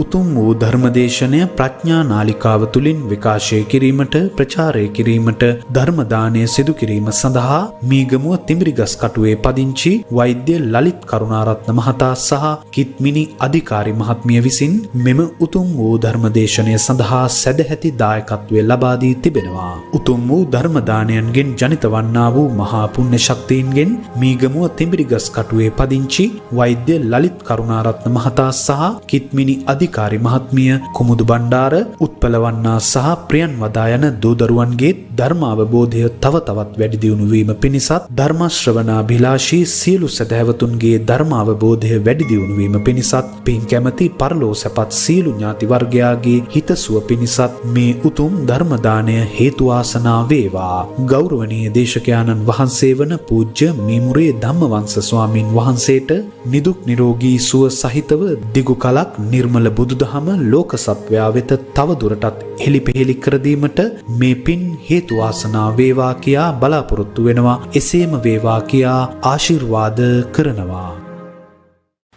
උතුම් වූ ධර්මදේශනය ප්‍රඥා නාලිකාව තුලින් විකාශය කිරීමට ප්‍රචාරය කිරීමට ධර්ම දානය සිදු කිරීම සඳහා මීගමුව තිඹිරිගස් කටුවේ පදිංචි වෛද්‍ය ලලිත් කරුණාරත්න මහතා සහ කිත්මිනි අධිකාරි මහත්මිය විසින් මෙම උතුම් වූ ධර්මදේශනය සඳහා සැදැහැති දායකත්වය ලබා දී තිබෙනවා. උතුම් වූ ධර්ම දානයන්ගෙන් ජනිත වන්නා වූ මහා පුණ්‍ය ශක්තියින්ගෙන් මීගමුව තිඹිරිගස් කටුවේ පදිංචි වෛද්‍ය ලලිත් කරුණාරත්න මහතා සහ කිත්මිනි අධිකාරි මහත්මිය කුමුදු බණ්ඩාර උත්පලවන්නා සහ ප්‍රියන් වදා යන දූදරුවන්ගේ ධර්ම අවබෝධය තව තවත් වැඩි දියුණු වීම පිණිසත් ධර්ම ශ්‍රවණාභිලාෂී සියලු සදහැවතුන්ගේ ධර්ම අවබෝධය වැඩි දියුණු වීම පිණිසත් පින් කැමැති පරලෝ සැපත් සියලු ඥාති වර්ගයාගේ හිතසුව පිණිසත් මේ උතුම් ධර්ම දානය හේතු වාසනා වේවා. ගෞරවනීය දේශකයාණන් වහන්සේ වන පූජ්‍ය මීමුරේ ධම්මවංශ ස්වාමින් වහන්සේට නිදුක් නිරෝගී සුව සහිතව දිගු කලක් නිර්මල බුදුදහම ලෝක සත්වයා වෙත තව දුරටත් එළිපෙහෙළි කර දීමට මේ පින් හේතු වාසනා වේවා කියා බලාපොරොත්තු වෙනවා. එසේම වේවා කියා ආශිර්වාද කරනවා.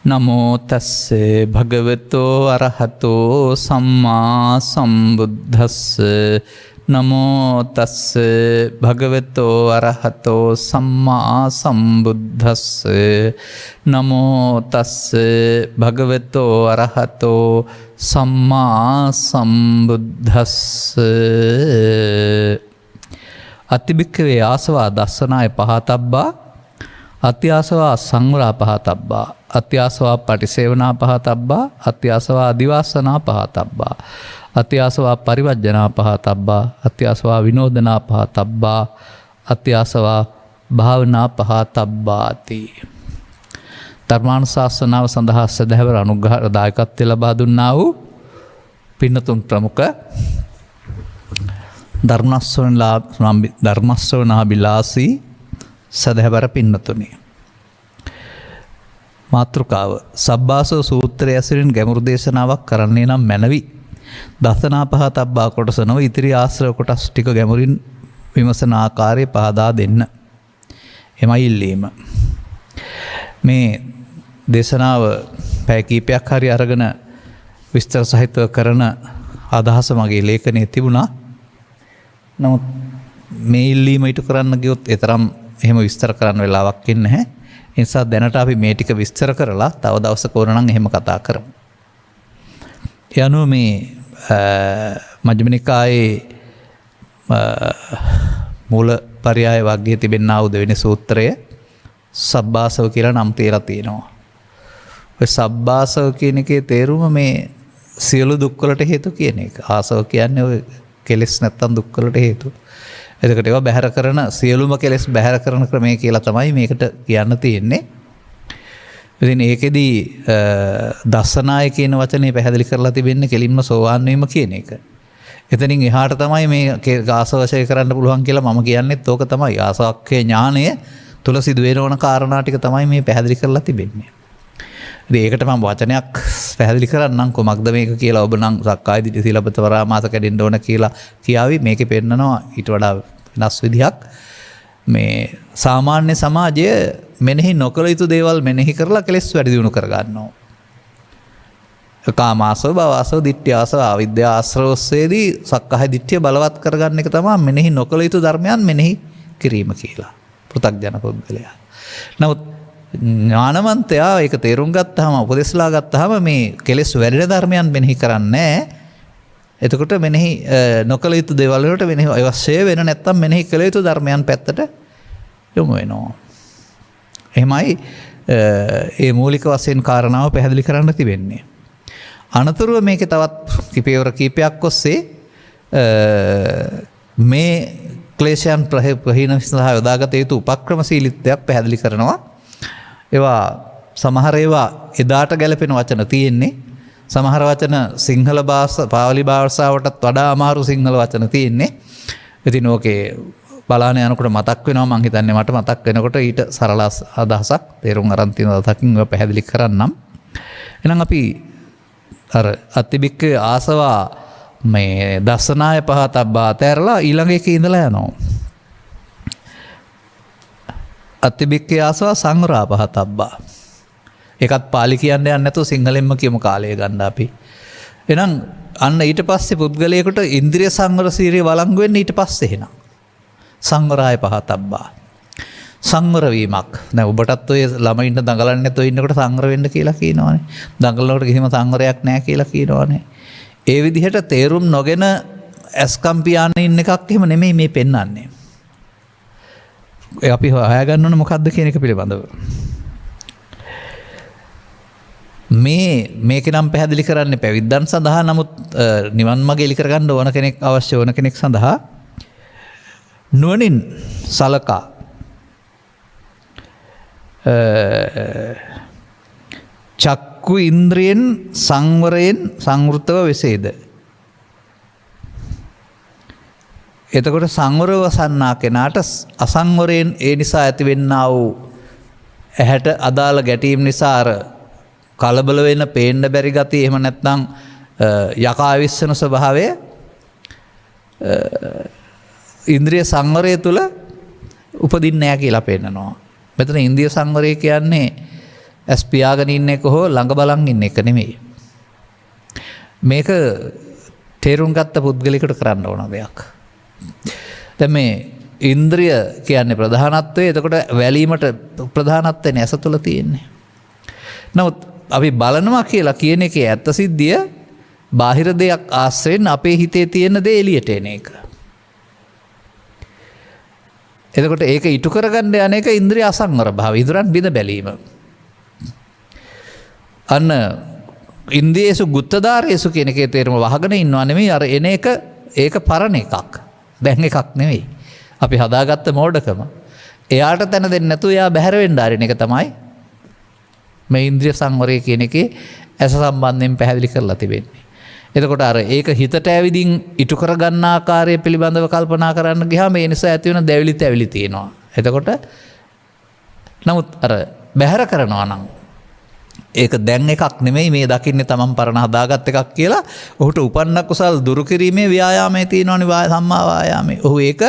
නමෝ තස්සේ භගවතෝ අරහතෝ සම්මා සම්බුද්දස්ස නමෝ තස්සේ භගවතෝ අරහතෝ සම්මා සම්බුද්දස්ස නමෝ තස්සේ භගවතෝ අරහතෝ සම්මා සම්බුද්දස්ස අතිබික්කවේ ආසවා දස්සනාය පහතබ්බා අත්‍යාසවා සංවරා පහතබ්බා අත්‍යාසවා පටිසේවනා පහතබ්බා අත්‍යාසවා අදිවාසනා පහතබ්බා අත්‍යාසවා පරිවර්ජනා පහතබ්බා අත්‍යාසවා විනෝදනා පහතබ්බා අත්‍යාසවා භාවනා පහතබ්බාති. ධර්මානුශාසනාව සඳහා සදහැවර අනුග්‍රහ දායකත්වය ලබා දුන්නා වූ පින්නතුන් ප්‍රමුඛ ධර්මශ්‍රවණාබිලාසී සදහැවර පින්නතුනි. මාතෘකාව සබ්බාසව සූත්‍රය ඇසුරින් ගැඹුරු දේශනාවක් කරන්නේ නම් මැනවි. දසනා පහතබ්බා කොටස නොව ඉතිරි ආශ්‍රව කොටස් ටික ගැඹුරින් විමසන ආකාරය පහදා දෙන්න. එමයි ඉල්ලීම. මේ දේශනාව පැය කීපයක් හරි අරගෙන විස්තර සහිතව කරන අදහස මගේ ලේඛනයේ තිබුණා. නමුත් මේ ඉල්ලීම ඉටු කරන්න ගියොත් එතරම් එහෙම විස්තර කරන්න වෙලාවක් ඉන්නේ නැහැ. ඒ නිසා දැනට අපි මේ ටික විස්තර කරලා තව දවසක ඕන නම් එහෙම කතා කරමු. ඒ අනුව මේ මජ්ක්‍ධිම නිකායේ මූල පරයය වර්ගයේ තිබෙනා වූ දෙවෙනි සූත්‍රය සබ්බාසව කියලා නම් තියලා තියෙනවා. ඔය සබ්බාසව කියන එකේ තේරුම මේ සියලු දුක් වලට හේතු කියන එක. ආසව කියන්නේ ඔය කෙලෙස් නැත්තම් දුක් වලට හේතු. එතකොට ඒවා බැහැර කරන සියලුම කෙලෙස් බැහැර කරන ක්‍රමය කියලා තමයි මේකට කියන්න තියෙන්නේ. ඉතින් ඒකෙදී දස්සනාය කියන වචනේ පැහැදිලි කරලා තිබෙන්නේ කෙලින්ම සෝවාන් වීම කියන එක. එතනින් එහාට තමයි මේ ආසවශය කරන්න පුළුවන් කියලා මම කියන්නේත් ඕක තමයි. ආසවක්ඛය ඥානය තුල සිදුවෙන ඕන කාරණා ටික තමයි මේ පැහැදිලි කරලා තිබෙන්නේ. ඉතින් ඒකට මම වචනයක් පැහැදිලි කරන්නම් කොමක්ද මේක කියලා. ඔබ නම් සක්කාය දිට්ඨි සීලබ්බත පරාමාස කැඩෙන්න ඕන කියලා කියාවි. මේකේ පෙන්නනවා ඊට වඩා වෙනස් විදිහක්. මේ සාමාන්‍ය සමාජය මෙනෙහි නොකළ යුතු දේවල් මෙනෙහි කරලා කෙලෙස් වැඩි දියුණු කරගන්නවා. කාමාසව, භවසව, දිට්ඨි ආසව, අවිද්‍යා ආශ්‍රවස්සේදී සක්කාය දිට්ඨිය බලවත් කරගන්න එක තමයි මෙනෙහි නොකළ යුතු ධර්මයන් මෙනෙහි කිරීම කියලා. පෘථග්ජන පුද්ගලයා. නමුත් ඥානවන්තයා ඒක තේරුම් ගත්තාම උපදෙස්ලා ගත්තාම මේ කෙලෙස් වැඩෙන ධර්මයන් මෙනෙහි කරන්නේ නැහැ. එතකොට මෙනෙහි නොකළ යුතු දේවල් වලට මෙනෙහි අවශ්‍ය වෙන නැත්තම් මෙනෙහි කළ යුතු ධර්මයන් පැත්තට යොමු වෙනවා. එහෙමයි ඒ මූලික වශයෙන් කාරණාව පැහැදිලි කරන්න තිබෙන්නේ. අනතුරුව මේකේ තවත් පියවර කීපයක් ඔස්සේ මේ ක්ලේශයන් ප්‍රහීන සඳහා යොදාගත යුතු උපක්‍රමශීලීත්වයක් පැහැදිලි කරනවා. ඒවා සමහර ඒවා එදාට ගැලපෙන වචන තියෙන්නේ. සමහර වචන සිංහල භාෂා පාලි භාෂාවටත් වඩා අමාරු සිංහල වචන තියෙන්නේ. ඉතින් ඕකේ බලාන යනකොට මතක් වෙනවා. මං හිතන්නේ මට මතක් වෙනකොට ඊට සරල අදහසක් තේරුම් අරන් තියෙන දහසකින් ඔය පැහැදිලි කරන්නම්. එහෙනම් අපි අර අතිබික්කේ ආසවා මේ දස්සනාය පහතබ්බා අතහැරලා ඊළඟ එකේ ඉඳලා යනවා. අතිබික්කේ ආසවා සංවරා පහතබ්බා. ඒකත් පාලි කියන්නේ නැතුව සිංහලෙන්ම කියමු කාලය ගන්න අපි. එහෙනම් අන්න ඊට පස්සේ පුද්ගලයාට ඉන්ද්‍රිය සංවර සීරිය වළංගු වෙන්න ඊට පස්සේ එහෙනම් සංවරාය පහතබ්බා. සංවර වීමක්. දැන් ඔබටත් ඔය ළමයින්ට දඟලන්නේ නැතෝ ඉන්නකොට සංවර වෙන්න කියලා කියනවානේ. දඟලනකොට කිසිම සංවරයක් නැහැ කියලා කියනවානේ. ඒ විදිහට තේරුම් නොගෙන ඇස්කම් පියාගෙන ඉන්න එකක් එහෙම නෙමෙයි මේ පෙන්වන්නේ. අපි හොයාගන්න ඕන මොකද්ද කියන එක පිළිබඳව. මේක නම් පැහැදිලි කරන්නේ පැවිද්දන් සඳහා. නමුත් නිවන් මඟ එලි කරගන්න ඕන කෙනෙක් අවශ්‍ය ඕන කෙනෙක් සඳහා නුවණින් සලකා චක්කු ඉන්ද්‍රියෙන් සංවරයෙන් සංවෘතව වෙසේද. එතකොට සංවරව වසන්නා කෙනාට අසංවරයෙන් ඒ නිසා ඇතිවෙන්නා වූ ඇහැට අදාළ ගැටීම් නිසා අර කලබල වෙන පේන්න බැරි ගතිය එහෙම නැත්නම් යකා විශ්වන ස්වභාවය ඉන්ද්‍රිය සංවරය තුළ උපදින්නේ නැහැ කියලා පෙන්නනවා. මෙතන ඉන්ද්‍රිය සංවරය කියන්නේ ඇස් පියාගෙන ඉන්න එක හෝ ළඟ බලන් ඉන්න එක නෙමෙයි. මේක තේරුම් ගත්ත පුද්ගලයෙකුට කරන්න ඕන දෙයක්. දැන් මේ ඉන්ද්‍රිය කියන්නේ ප්‍රධානත්වය. එතකොට වැලීමට ප්‍රධානත්වය ඇස තුළ තියෙන්නේ. නමුත් අපි බලනවා කියලා කියන එකේ ඇත්ත සිද්ධිය බාහිර දෙයක් ආශ්‍රයෙන් අපේ හිතේ තියෙන දේ එළියට එන එක. එතකොට ඒක ඉටු කරගන්න යන එක ඉන්ද්‍රිය අසංවර භාවය. ඉදරන් බිඳ බැලීම. අන්න ඉන්ද්‍රියේසු ගුත්තදාරේසු කියන එකේ තේරුම වහගෙන ඉන්නවා නෙමෙයි අර එන එක ඒක පරණ එකක්. දැන් එකක් නෙමෙයි. අපි හදාගත්ත මෝඩකම. එයාට තැන දෙන්නේ නැතුව එයා බැහැර වෙන්න ආරින එක තමයි මේ ඉන්ද්‍රිය සංවරය කියන එකේ ඇස සම්බන්ධයෙන් පැහැදිලි කරලා තිබෙන්නේ. එතකොට අර ඒක හිතට ඇවිදින් ඉටු කරගන්න ආකාරය පිළිබඳව කල්පනා කරන්න ගියාම ඒ නිසා ඇති වෙන දැවිලි තැවිලි තියෙනවා. එතකොට නමුත් අර බැහැර කරනවා නම් ඒක දැන් එකක් නෙමෙයි මේ දකින්නේ තමන් පරණ හදාගත් එකක් කියලා ඔහුට උපන්න කුසල් දුරු කිරීමේ ව්‍යායාමයේ තියෙනවනේ සම්මා වායාමයේ. ඔහු ඒක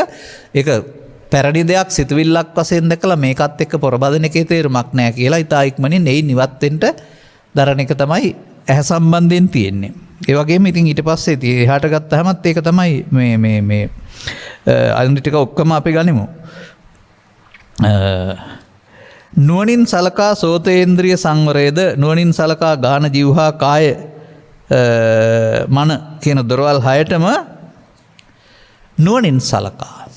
පැරණි දෙයක් සිතුවිල්ලක් වශයෙන් දැකලා මේකත් එක්ක පොරබදින එකේ තේරුමක් නැහැ කියලා ඊට ඉක්මනින් එයි නිවත් වෙන්න දරණ එක තමයි ඇහැ සම්බන්ධයෙන් තියෙන්නේ. ඒ වගේම ඉතින් ඊට පස්සේ එහාට ගත්තාමත් ඒක තමයි මේ අනිත් ටික ඔක්කොම අපි ගනිමු. නුවණින් සලකා සෝතේන්ද්‍රිය සංවරයේද නුවණින් සලකා ගාන ජීවහා කාය මන කියන දොරවල් හයටම නුවණින් සලකා.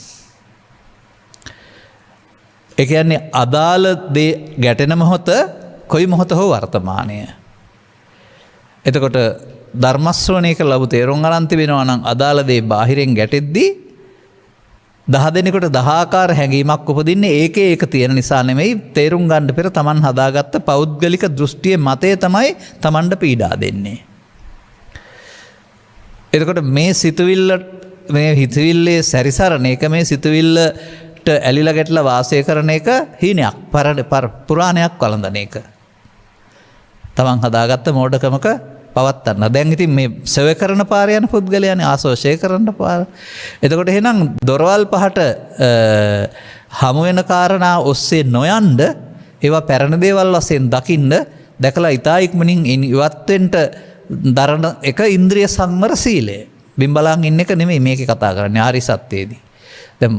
ඒ කියන්නේ අදාළ දේ ගැටෙන මොහොත කොයි මොහොත හෝ වර්තමානය. එතකොට ධර්ම ශ්‍රවණය කළා ලැබු තේරුම් අරන් තිබෙනවා නම් අදාළ දේ බාහිරෙන් ගැටෙද්දී 10 දෙනෙකුට 10 ආකාර හැඟීමක් උපදින්නේ ඒකේ ඒක තියෙන නිසා නෙමෙයි තේරුම් ගන්න පෙර Taman හදාගත්ත පෞද්ගලික දෘෂ්ටියේ මතය තමයි Tamanට පීඩා දෙන්නේ. එතකොට මේ සිතුවිල්ල මේ හිතවිල්ලේ සැරිසරන එක මේ සිතුවිල්ලට ඇලිලා ගැටලා වාසය කරන එක හීනයක් පුරාණයක් වළඳන එක. Taman හදාගත්ත මෝඩකමක පවත්තන්න. දැන් ඉතින් මේ සෙව කරන පාර යන පුද්ගලයානේ ආසෝෂය කරන්න පාර. එතකොට එහෙනම් දොරවල් පහට හමු වෙන කාරණා ඔස්සේ නොයන්න ඒවා පැරණ දේවල් වශයෙන් දකින්න දැකලා ඊතා ඉක්මනින් ඉවත් වෙන්න දරන එක ඉන්ද්‍රිය සංවර සීලය. බිම්බලන් ඉන්න එක නෙමෙයි මේකේ කතා කරන්නේ ආරි සත්‍යයේදී. දැන්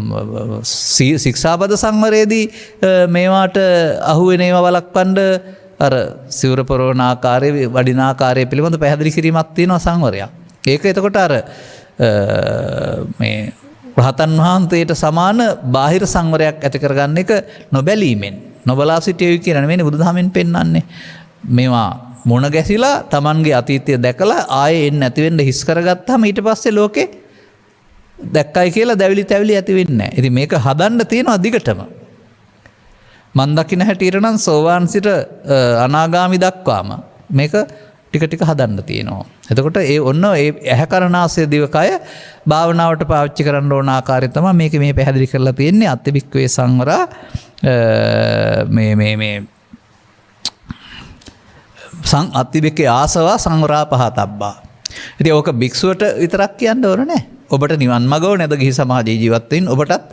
ශික්ෂාපද සංවරයේදී මේවාට අහුවෙන ඒවා වළක්වන්න අර සිවුර පොරවන ආකාරයේ වඩින ආකාරයේ පිළිබඳ පැහැදිලි කිරීමක් තියෙනවා සංවරයක්. ඒක එතකොට අර මේ රහතන් වහන්සේට සමාන බාහිර සංවරයක් ඇති කරගන්න එක නොබැලීමෙන් නොබලා සිටිය යුතු කියන නෙමෙයි බුදුදහමෙන් පෙන්වන්නේ. මේවා මොන ගැසිලා Tamanගේ අතීතය දැකලා ආයේ එන්නේ නැති වෙන්න හිස් කරගත්තාම ඊට පස්සේ ලෝකේ දැක්කයි කියලා දැවිලි තැවිලි ඇති වෙන්නේ නැහැ. ඉතින් මේක හදන්න තියෙනවා දිගටම. මන් දකින්න හැටියට නම් සෝවාන් සිට අනාගාමි දක්වාම මේක ටික ටික හදන්න තියෙනවා. එතකොට ඒ ඔන්න ඒ ඇහැ කරනාසය දිවකය භාවනාවට පාවිච්චි කරන්න ඕන ආකාරය තමයි මේක මේ පැහැදිලි කරලා තියෙන්නේ. අත්තිබික්කවේ සංවරා මේ අත්තිබික්කේ ආසවා සංවරා පහතබ්බා. ඉතින් ඕක භික්ෂුවට විතරක් කියන්න ඕන නෑ. ඔබට නිවන් මඟ ඕනේද ගිහි සමාජයේ ජීවත් වෙන්න ඔබටත්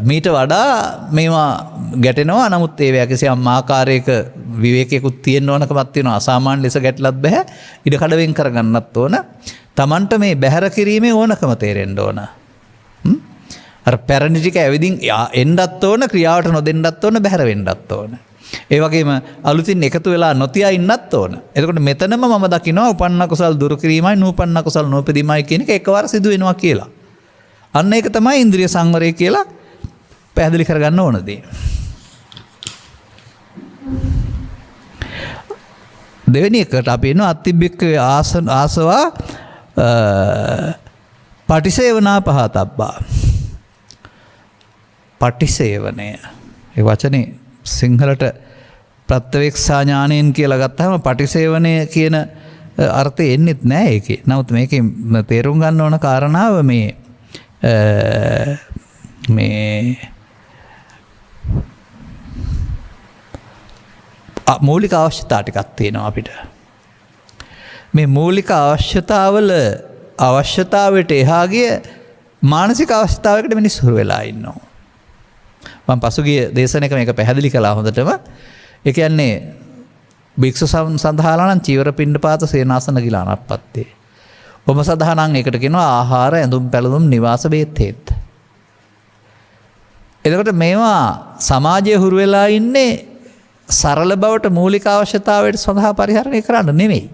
මීට වඩා මේවා ගැටෙනවා. නමුත් ඒ කිසියම් ආකාරයක විවේකයකුත් තියෙන්න ඕනකමක් තියෙනවා. අසාමාන්‍ය ලෙස ගැටලත් බෑ. ඉඩ කඩවෙන් කරගන්නත් ඕන. Tamanට මේ බැහැර කිරීමේ ඕනකම තේරෙන්න ඕන. අර පැරණි ටික ඇවිදින් එන්නත් ඕන, ක්‍රියාවට නොදෙන්නත් ඕන, බැහැර වෙන්නත් ඕන. ඒ වගේම අලුතින් එකතු වෙලා නොතියා ඉන්නත් ඕන. එතකොට මෙතනම මම දකිනවා උපන්න කුසල් දුරු කිරීමයි නූපන්න කුසල් නූපදීමයි කියන එක එකවර සිදු වෙනවා කියලා. අන්න ඒක තමයි ඉන්ද්‍රිය සංවරය කියලා පැහැදිලි කරගන්න ඕන දේ. දෙවෙනි එකට අපි එනවා අත්තිබ්බික්ක ආසවා පටිසේවනා පහතබ්බා. පටිසේවනය. ඒ වචනේ සිංහලට ප්‍රත්‍යවේක්ෂා ඥානයෙන් කියලා ගත්තාම පටිසේවනය කියන අර්ථය එන්නෙත් නෑ ඒකේ. නමුත් මේකේ තේරුම් ගන්න ඕන කාරණාව මේ මූලික අවශ්‍යතා ටිකක් තියෙනවා අපිට. මේ මූලික අවශ්‍යතාවල අවශ්‍යතාවයට එහා ගිය මානසික අවශ්‍යතාවයකට මිනිස්සු හුරු වෙලා ඉන්නවා. මම පසුගිය දේශනාවක මේක පැහැදිලි කළා හොඳටම. ඒ කියන්නේ භික්ෂු සඳහාලා නම් චීවර පිණ්ඩපාත සේනාසන ගිලානප්පත්තේ. ඔබ සඳහා නම් ඒකට කියනවා ආහාර, ඇඳුම් පැළඳුම්, නිවාස බේත් හේත්. එතකොට මේවා සමාජයේ හුරු වෙලා ඉන්නේ සරල බවට මූලික අවශ්‍යතාවයට සඳහා පරිහරණය කරන්න නෙමෙයි.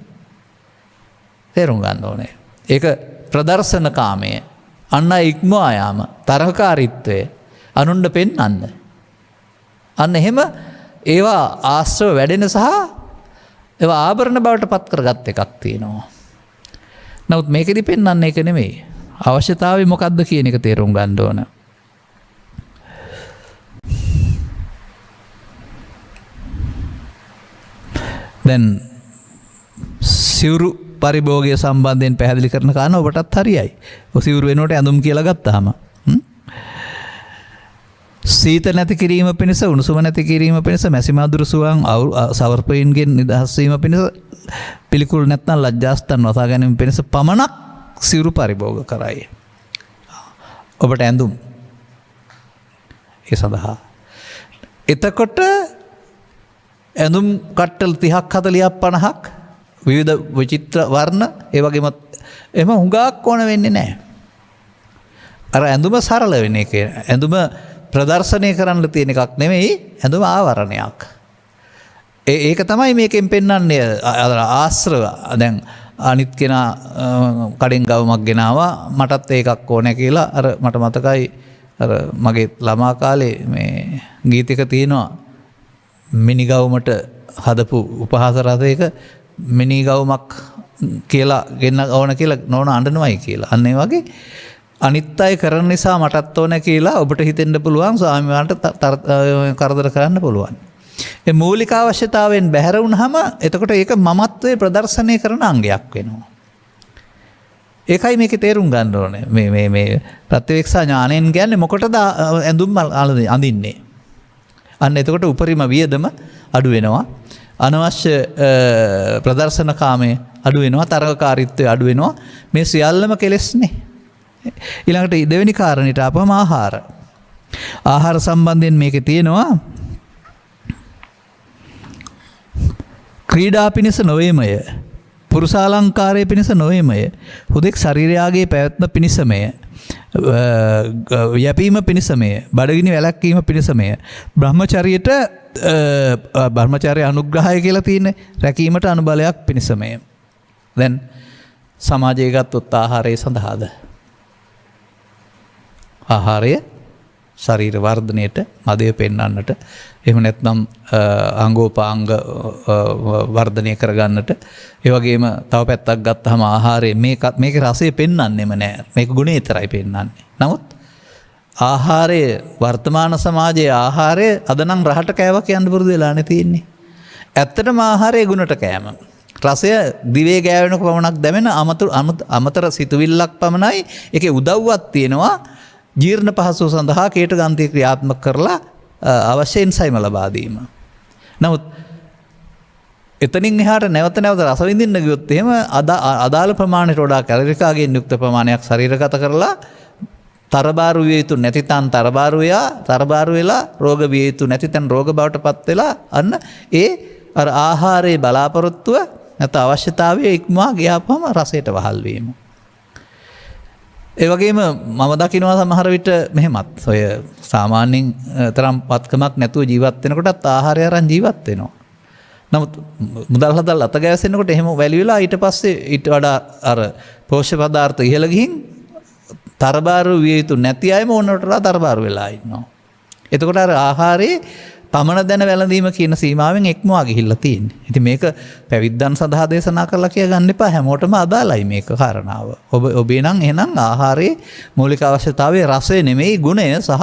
තේරුම් ගන්න ඕනේ. ඒක ප්‍රදර්ශන කාමය, අන්න ඉක්මවා යාම, තරහකාරීත්වය අනුන්ට පෙන්වන්න. අන්න එහෙම ඒවා ආශ්‍රව වැඩෙන සහ ඒවා ආභරණ බවට පත් කරගත් එකක් තියෙනවා. නමුත් මේකෙදි පෙන්වන්නේ ඒක නෙමෙයි. අවශ්‍යතාවය මොකක්ද කියන එක තේරුම් ගන්න ඕන. දැන් සිවුරු පරිභෝගය සම්බන්ධයෙන් පැහැදිලි කරන කාරණා ඔබටත් හරියයි. ඔය සිවුරු වෙනුවට ඇඳුම් කියලා ගත්තාම සීත නැති කිරීම පිණිස, උණුසුම නැති කිරීම පිණිස, මැසි මදුරු සුවන් සවර්පයින්ගෙන් නිදහස් වීම පිණිස, පිළිකුල් නැත්නම් ලැජ්ජාස්තන් වසා ගැනීම පිණිස පමණක් සිවුරු පරිභෝග කරයි. ඔබට ඇඳුම් ඒ සඳහා. එතකොට ඇඳුම් කට්ටල් 30ක් 40ක් 50ක් විවිධ විචිත්‍ර වර්ණ ඒ වගේම එහෙම හුඟක් ඕන වෙන්නේ නැහැ. අර ඇඳුම සරල වෙන එක. ඇඳුම ප්‍රදර්ශනය කරන්න තියෙන එකක් නෙමෙයි, ඇඳුම ආවරණයක්. ඒක තමයි මේකෙන් පෙන්වන්නේ ආශ්‍රව. දැන් අනිත් කෙනා කඩෙන් ගවමක් ගෙනාවා, මටත් ඒකක් ඕනේ කියලා. අර මට මතකයි අර මගේ ළමා කාලේ මේ ගීතයක තියෙනවා මිනිගවුමට හදපු උපහාස රසයක මිනිගවුමක් කියලා ගෙන්න ඕන කියලා නෝන අඬනවයි කියලා. අන්න ඒ වගේ අනිත් අය කරන නිසා මටත් ඕන කියලා ඔබට හිතෙන්න පුළුවන්, ස්වාමීවන්ට කරදර කරන්න පුළුවන්. ඒ මූලික අවශ්‍යතාවයෙන් බැහැර වුණාම එතකොට ඒක මමත්වයේ ප්‍රදර්ශනය කරන අංගයක් වෙනවා. ඒකයි මේකේ තේරුම් ගන්න ඕනේ. මේ ප්‍රත්‍යවේක්ෂා ඥාණයෙන් කියන්නේ මොකටද ඇඳුම් අඳින්නේ? අන්න එතකොට උපරිම වියදම අඩු වෙනවා. අනවශ්‍ය ප්‍රදර්ශන කාමය අඩු වෙනවා, තරගකාරීත්වය අඩු වෙනවා. මේ සියල්ලම කෙලෙස්නේ. ඊළඟට දෙවෙනි කාරණේට ආපම ආහාර. ආහාර සම්බන්ධයෙන් මේකේ තියෙනවා ක්‍රීඩා පිණිස නොවේමය, පුරුෂාලංකාරය පිණිස නොවේමය, හුදෙක් ශරීරයාගේ පැවැත්ම පිණිසමය, යැපීම පිණිසමය, බඩගිනි වැළැක්වීම පිණිසමය, බ්‍රහ්මචර්යයට බ්‍රහ්මචර්ය අනුග්‍රහය කියලා තියෙන්නේ රැකීමට අනුබලයක් පිණිසමය. දැන් සමාජයේ ගත්තොත් ආහාරය සඳහාද? ආහාරය ශරීර වර්ධනයට, මදය පෙන්වන්නට, එහෙම නැත්නම් අංගෝපාංග වර්ධනය කරගන්නට, ඒ වගේම තව පැත්තක් ගත්තාම ආහාරය මේකේ රසය පෙන්වන්නෙම නෑ. මේක ගුණේ විතරයි පෙන්වන්නේ. නමුත් ආහාරය වර්තමාන සමාජයේ ආහාරය අද නම් රහට කෑවා කියන්න පුරුදු වෙලානේ තියෙන්නේ. ඇත්තටම ආහාරයේ ගුණට කෑම. රසය දිවේ ගෑවෙනක පමණක් දැවෙන අමතර සිතුවිල්ලක් පමණයි. ඒකේ උදව්වක් තියෙනවා ජීර්ණ පහසුව සඳහා කේට ගන්තිය ක්‍රියාත්මක කරලා අවශ්‍ය එන්සයිම ලබා දීම. නමුත් එතනින් එහාට නැවත රස විඳින්න ගියොත් එහෙම අදාළ ප්‍රමාණයට වඩා කැලරිකාගෙන් යුක්ත ප්‍රමාණයක් ශරීරගත කරලා තරබාරු විය යුතු නැති තන් තරබාරු වෙලා රෝග විය යුතු නැති තන් රෝග බවට පත් වෙලා අන්න ඒ අර ආහාරයේ බලාපොරොත්තුව නැත්නම් අවශ්‍යතාවය ඉක්මවා ගියාපම රසයට වහල් වීම. ඒ වගේම මම දකිනවා සමහර විට මෙහෙමත් ඔය සාමාන්‍යයෙන් තරම් පත්කමක් නැතුව ජීවත් වෙනකොටත් ආහාරය අරන් ජීවත් වෙනවා. නමුත් මුදල් හදල් අත ගැසෙනකොට එහෙම වැලි වෙලා ඊට පස්සේ ඊට වඩා අර පෝෂ්‍ය පදාර්ථ ඉහළ ගිහින් තරබාරු විය යුතු නැති අයම ඕනට වඩා තරබාරු වෙලා ඉන්නවා. එතකොට අර ආහාරයේ පමණ දැන වැළඳීම කියන සීමාවෙන් එක්මවා ගිහිල්ලා තියෙන්නේ. ඉතින් මේක පැවිද්දන් සඳහා දේශනා කරලා කිය ගන්න එපා. හැමෝටම අදාළයි මේක කාරණාව. ඔබේ නම් එහෙනම් ආහාරයේ මූලික අවශ්‍යතාවයේ රසය නෙමෙයි ගුණය සහ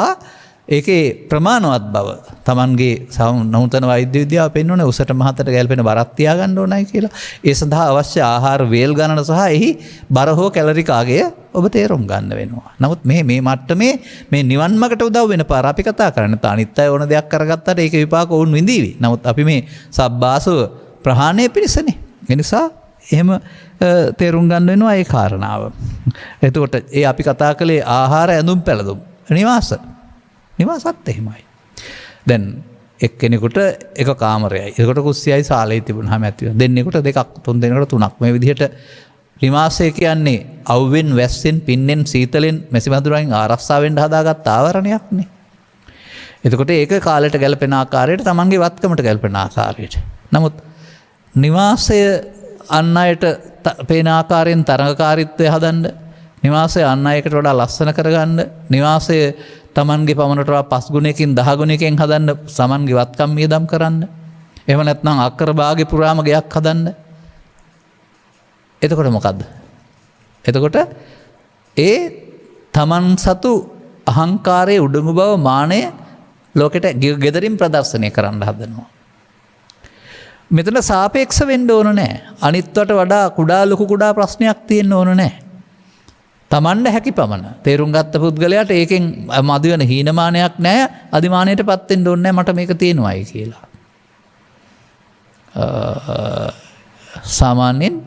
ඒකේ ප්‍රමාණවත් බව. Tamanගේ නූතන වෛද්‍ය විද්‍යාව පෙන්වන උසට මහතට ගැලපෙන බරක් තියාගන්න ඕනයි කියලා. ඒ සඳහා අවශ්‍ය ආහාර වේල් ගණන සහ එහි බර හෝ කැලරි කාගය ඔබ තේරුම් ගන්න වෙනවා. නමුත් මේ මට්ටමේ මේ නිවන් මාර්ගට උදව් වෙන පාර අපි කතා කරන්නේ. අනිත් අය ඕන දෙයක් කරගත්තාට ඒක විපාක වුන් විඳීවි. නමුත් අපි මේ සබ්බාසව ප්‍රහාණය පිණිසනේ. ඒ නිසා එහෙම තේරුම් ගන්න වෙනවා ඒ කාරණාව. එතකොට ඒ අපි කතා කළේ ආහාර ඇඳුම් පැළඳුම් නිවාසත් එහෙමයි. දැන් එක්කෙනෙකුට එක කාමරයයි. එතකොට කුස්සියයි සාලේ තිබුණාම ඇති වෙනවා. දෙන්නෙකුට දෙකක්, තුන් දෙනෙකුට තුනක්. මේ විදිහට නිවාසය කියන්නේ අවුවෙන්, වැස්සෙන්, පින්නෙන්, සීතලෙන්, මැසිමදුරෙන් ආරක්ෂා වෙන්න හදාගත්ත ආවරණයක් නේ. එතකොට ඒක කාලයට ගැලපෙන ආකාරයට, Tamanගේ වත්කමට ගැලපෙන ආකාරයට. නමුත් නිවාසය අන් අයට පේන ආකාරයෙන් තරඟකාරීත්වය හදන්න, නිවාසය අන් අයකට වඩා ලස්සන කරගන්න, නිවාසය Tamanගේ පමණට වඩා 5 ගුණයකින් 10 ගුණයකින් හදන්න, Tamanගේ වත්කම් මියදම් කරන්න. එහෙම නැත්නම් අක්කර භාගේ පුරාම ගයක් හදන්න. එතකොට මොකද්ද? එතකොට ඒ Taman සතු අහංකාරයේ උඩඟු බව, මානය ලෝකෙට ගෙදරින් ප්‍රදර්ශනය කරන්න හදනවා. මෙතන සාපේක්ෂ වෙන්න ඕන නැහැ. අනිත්වට වඩා කුඩා ලොකු කුඩා ප්‍රශ්නයක් තියෙන්න ඕන නැහැ. Tamanne හැකි පමණ තේරුම් ගත්ත පුද්ගලයාට ඒකෙන් මදිවන හීනමානයක් නැහැ. අදිමානයටපත් වෙන්න ඕනේ නැහැ මට මේක තියෙනවායි කියලා. සාමාන්‍යයෙන්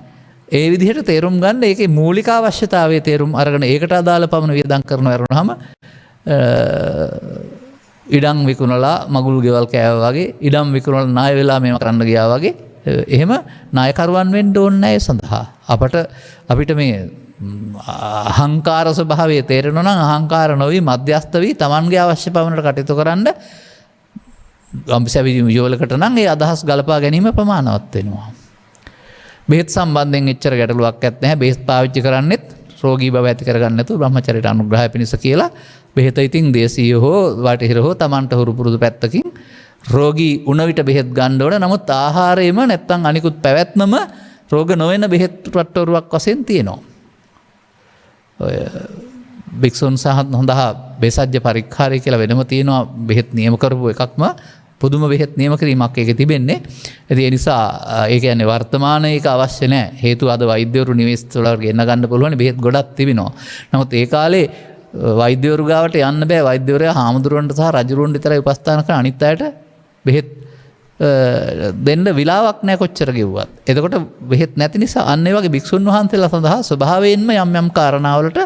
ඒ විදිහට තේරුම් ගන්න ඒකේ මූලික අවශ්‍යතාවයේ තේරුම් අරගෙන ඒකට අදාළ පමණ වියදම් කරනවා වරුණාම ඉඩම් විකුණලා මගුල් ගෙවල් කෑවා වගේ, ඉඩම් විකුණලා ණය වෙලා මේව කරන්න ගියා වගේ එහෙම ණයකරුවන් වෙන්න ඕනේ නැහැ සඳහා. අපිට මේ අහංකාර ස්වභාවයේ තේරෙනවා නම් අහංකාර නොවි මධ්‍යස්ථ වී Tamanගේ අවශ්‍ය පමණට කටයුතු කරන්න ගම්පිසැවි යෝලකට නම් ඒ අදහස් ගලපා ගැනීම ප්‍රමාණවත් වෙනවා. බෙහෙත් සම්බන්ධයෙන් එච්චර ගැටලුවක් නැහැ. බෙහෙත් පාවිච්චි කරන්නෙත් රෝගී බව ඇති කරගන්න නැතුව බ්‍රහ්මචර්යයට අනුග්‍රහය පිණිස කියලා. බෙහෙත ඉතින් දේශීය හෝ වටහිර හෝ Tamanට හුරු පුරුදු පැත්තකින් රෝගී උණ විට බෙහෙත් ගන්න ඕන. නමුත් ආහාරයේම නැත්තම් අනිකුත් පැවැත්මම රෝග නොවන බෙහෙත් රට්ටෝරුවක් වශයෙන් තියෙනවා. ඔය භික්ෂුන් සඳහා බෙසජ්‍ය පරීක්ෂාරය කියලා වෙනම තියෙනවා. බෙහෙත් නියම කරපු එකක්ම පුදුම බෙහෙත් නියම කිරීමක් ඒකේ තිබෙන්නේ. ඒ නිසා ඒ කියන්නේ වර්තමානයේ ඒක අවශ්‍ය නැහැ. හේතුව අද වෛද්‍යවරු නිවෙස් වල ගෙන්න ගන්න පුළුවන් බෙහෙත් ගොඩක් තිබෙනවා. නමුත් ඒ කාලේ වෛද්‍යවරු ගාවට යන්න බෑ. වෛද්‍යවරයා හාමුදුරුවන්ට සහ රජුරුවන්ට විතරයි උපස්ථාන කරන. අනිත් අයට බෙහෙත් දෙන්න විලාවක් නැහැ කොච්චර ගෙව්වත්. එතකොට බෙහෙත් නැති නිසා අන්න ඒ වගේ භික්ෂුන් වහන්සේලා සඳහා ස්වභාවයෙන්ම යම් කාරණාවලට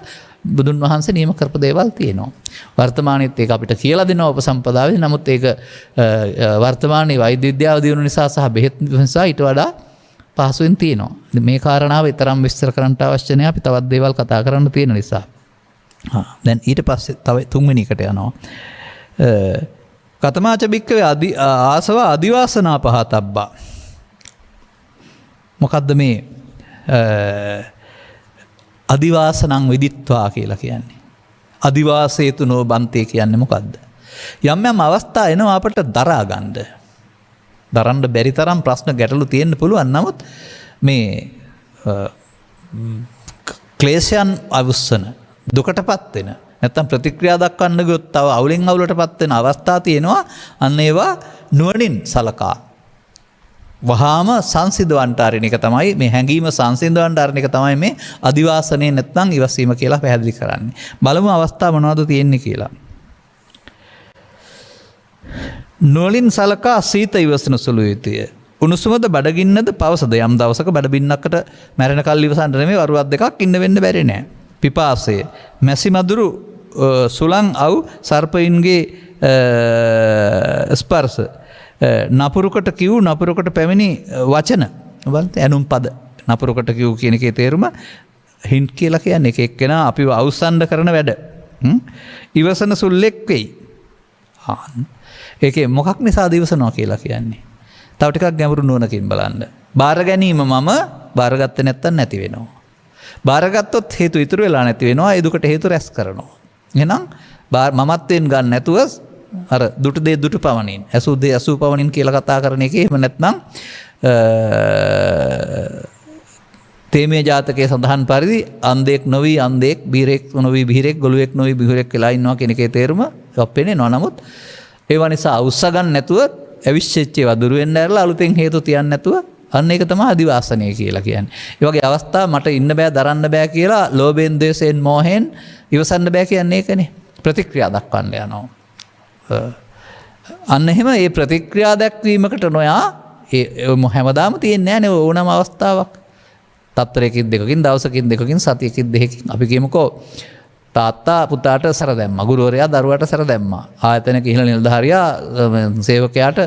බුදුන් වහන්සේ නියම කරපු දේවල් තියෙනවා. වර්තමානයේත් ඒක අපිට කියලා දෙනවා උපසම්පදාවේ. නමුත් ඒක වර්තමානයේ වෛද්‍ය විද්‍යාව දියුණු නිසා සහ බෙහෙත් නිසා ඊට වඩා පහසුවෙන් තියෙනවා. මේ කාරණාව තරම් විස්තර කරන්න අවශ්‍ය නැහැ. අපි තවත් දේවල් කතා කරන්න තියෙන නිසා. දැන් ඊට පස්සේ තව තුන්වෙනි එකට යනවා. කතමාච බික්කවේ ආසව අදිවාසනා පහතබ්බා. මොකද්ද මේ අදිවාසනං විදිත්වා කියලා කියන්නේ? අදිවාසේතු නොබන්තේ කියන්නේ මොකද්ද? යම් යම් අවස්ථා එනවා අපට දරා ගන්න. දරන්න බැරි තරම් ප්‍රශ්න ගැටලු තියෙන්න පුළුවන්. නමුත් මේ ක්ලේශයන් අවුස්සන දුකටපත් වෙන නැත්තම් ප්‍රතික්‍රියා දක්වන්න ගියොත් තව අවුලෙන් අවුලටපත් වෙන අවස්ථා තියෙනවා. අන්න ඒවා නුවණින් සලකා වහාම සංසිඳවන්ට ආරින එක තමයි මේ හැඟීම සංසිඳවන්ට ආරින එක තමයි මේ අදිවාසනේ නැත්නම් ඉවසීම කියලා පැහැදිලි කරන්නේ. බලමු අවස්ථා මොනවද තියෙන්නේ කියලා. නුවණින් සලකා සීත ඉවසන සුළු යුතුය. උණුසුමද බඩගින්නද පවසද යම් දවසක බඩබින්නකට මැරෙන කල් ඉවසන්න නෙමෙයි වරුවක් දෙකක් ඉන්න වෙන්න බැරි නෑ. පිපාසය මැසි මදුරු සුළං අව් සර්පයින්ගේ ස්පර්ශ නපුරුකට කිව් නපුරුකට පැමිණි වචන ඇනුම් පද නපුරුකට කිව් කියන එකේ තේරුම හින්ට් කියලා කියන්නේ එක එක්කෙනා අපිව අවසන්ඩ කරන වැඩ ඉවසන සුල්ලෙක් වෙයි. ඒකේ මොකක් නිසා ඉවසනවා කියලා කියන්නේ. තව ටිකක් ගැඹුරු නුවණකින් බලන්න. බාර ගැනීම මම බාරගත්තේ නැත්තම් නැති වෙනවා. බාරගත්තොත් හේතු ඉතුරු වෙලා නැති වෙනවා. ඒ දුකට හේතු රැස් කරනවා. එහෙනම් මමත්වෙන් ගන්න නැතුව අර දුටු දේ දුටු පවණින් ඇසූ දේ ඇසූ පවණින් කියලා කතා කරන එකේ එහෙම නැත්නම් තේමේ ජාතකයේ සඳහන් පරිදි අන්ධෙක් නොවි අන්ධෙක් බීරෙක් නොවි බීරෙක් ගොළුෙක් නොවි බිහුරෙක් වෙලා ඉන්නවා කියන එකේ තේරුම අපේනවා. නමුත් ඒවා නිසා අවුස්ස ගන්න නැතුව අවිශ්චෙච්ච ඒවා දුර වෙන්න ඇරලා අලුතෙන් හේතු තියන්න නැතුව අන්න ඒක තමයි අදිවාසනය කියලා කියන්නේ. ඒ වගේ අවස්ථා මට ඉන්න බෑ දරන්න බෑ කියලා ලෝභයෙන් ද්වේෂයෙන් මෝහයෙන් ඉවසන්න බෑ කියන්නේ ඒකනේ. ප්‍රතික්‍රියා දක්වන්න යනවා. අන්න එහෙම මේ ප්‍රතික්‍රියා දැක්වීමකට නොයා ඒ හැමදාම තියෙන්නේ නැහැ නේ ඕනම අවස්ථාවක්. තත්පරයකින් දෙකකින් දවසකින් දෙකකින් සතියකින් දෙකකින් අපි කියමුකෝ තාත්තා පුතාට සැර දැම්මා. ගුරුවරයා දරුවාට සැර දැම්මා. ආයතනයක ඉහළ නිලධාරියා සේවකයාට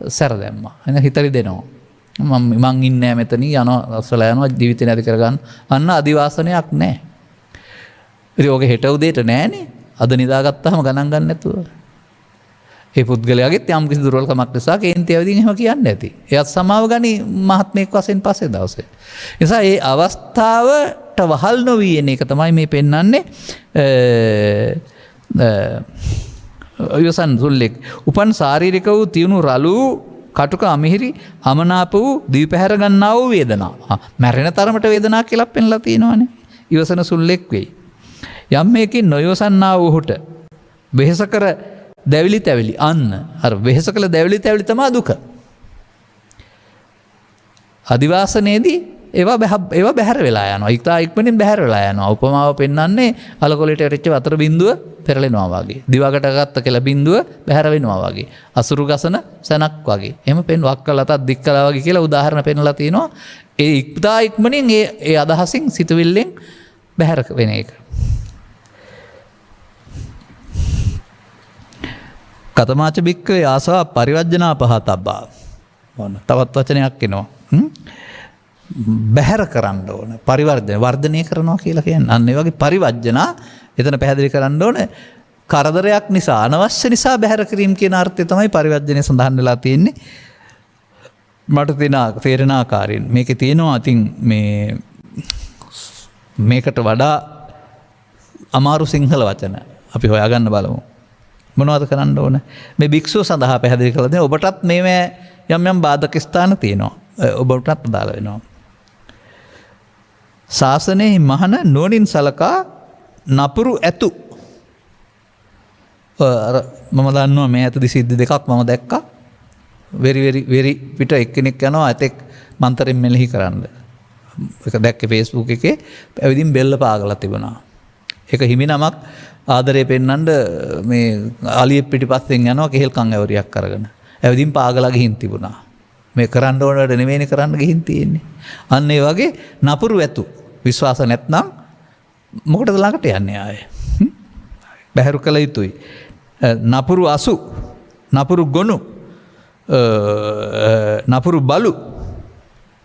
සැර දැම්මා. එහෙනම් හිතරි දෙනවා. මං ඉන්නේ මෙතන යනවා අස්සලා යනවා ජීවිතේ නැති කරගන්න. අන්න අදිවාසනයක් නැහැ. ඉතින් ඔගේ හෙට උදේට නැහනේ. අද නිදාගත්තාම ගණන් ගන්න නැතුව. ඒ පුද්ගලයාගෙත් යම් කිසි දුර්වලකමක් නිසා කේන්ති ඇවිදින් එහෙම කියන්නේ නැති. එයත් සමාව ගනි මහත්මයෙක් වශයෙන් පස්සේ දවසේ. ඒ නිසා මේ අවස්ථාවට වහල් නොවී එන එක තමයි මේ පෙන්වන්නේ. යොසන් සුල්ලෙක් උපන් ශාරීරික වූ තියුණු රළු කටුක අමිහිරි අමනාප වූ දීපහැර ගන්නා වූ වේදනා. මැරෙන තරමට වේදනා කියලා පෙන්ලා තියෙනවානේ. ඉවසන සුල්ලෙක් වෙයි. යම් මේකින් නොයොසන්නා වූහුට වෙහෙස කර දැවිලි තැවිලි අන්න අර වෙහෙස කළ දැවිලි තැවිලි තමයි දුක. අදිවාසනයේදී ඒවා බැහැර වෙලා යනවා. ඉක්මනින් බැහැර වෙලා යනවා. උපමාව පෙන්වන්නේ අලකොලේට වැටිච්ච වතුර බින්දුව පෙරලෙනවා වගේ. දිවකට ගත්ත කියලා බින්දුව බැහැර වෙනවා වගේ. අසුරු ගසන සනක් වගේ. එහෙම වක් කළා තත් දික් කළා වගේ කියලා උදාහරණ පෙන්වලා තිනවා. ඒ ඉක්මනින් ඒ අදහසින් සිතුවිල්ලෙන් බැහැර වෙන එක. කතමාච බික්කවේ ආසවා පරිවර්ජනා පහතබ්බා. ඕන තවත් වචනයක් එනවා. බැහැර කරන්න ඕන. වර්ධනය කරනවා කියලා කියන්නේ. අන්න ඒ වගේ පරිවර්ජනා එතන පැහැදිලි කරන්න ඕන. කරදරයක් නිසා අනවශ්‍ය නිසා බැහැර කිරීම කියන අර්ථය තමයි පරිවර්ජනය සඳහන් වෙලා තියෙන්නේ. මට තේරෙන ආකාරයෙන් මේකේ තියෙනවා ඉතින් මේකට වඩා අමාරු සිංහල වචන අපි හොයාගන්න බලමු. මොනවද කරන්න ඕන? මේ භික්ෂුව සඳහා පැහැදිලි කළා දැන් ඔබටත් මේ යම් බාධක ස්ථාන තියෙනවා. ඔබටත් අදාළ වෙනවා. ශාසනයේ මහන නුවණින් සලකා නපුරු ඇතු. මම දන්නවා මේ ඇතදි සිද්ධි දෙකක් මම දැක්කා. වෙරි පිට එක්කෙනෙක් යනවා ඇතෙක් මන්තරෙන් මෙලෙහි කරන්න. ඒක දැක්කේ Facebook එකේ ඇවිදින් බෙල්ල පාගලා තිබුණා. ඒක හිමිනමක් ආදරේ පෙන්නන්න මේ අලියෙ පිටිපස්සෙන් යනවා කෙහෙල් කන් ඇවරියක් අරගෙන. ඇවිදින් පාගලා ගිහින් තිබුණා. මේ කරන්න ඕන වැඩ නෙමෙයිනේ කරන්න ගිහින් තියෙන්නේ. අන්න ඒ වගේ නපුරු ඇතු විශ්වාස නැත්නම් මොකටද ළඟට යන්නේ ආයේ? බැහැරු කළ යුතුයි. නපුරු අසු, නපුරු ගොනු, නපුරු බලු.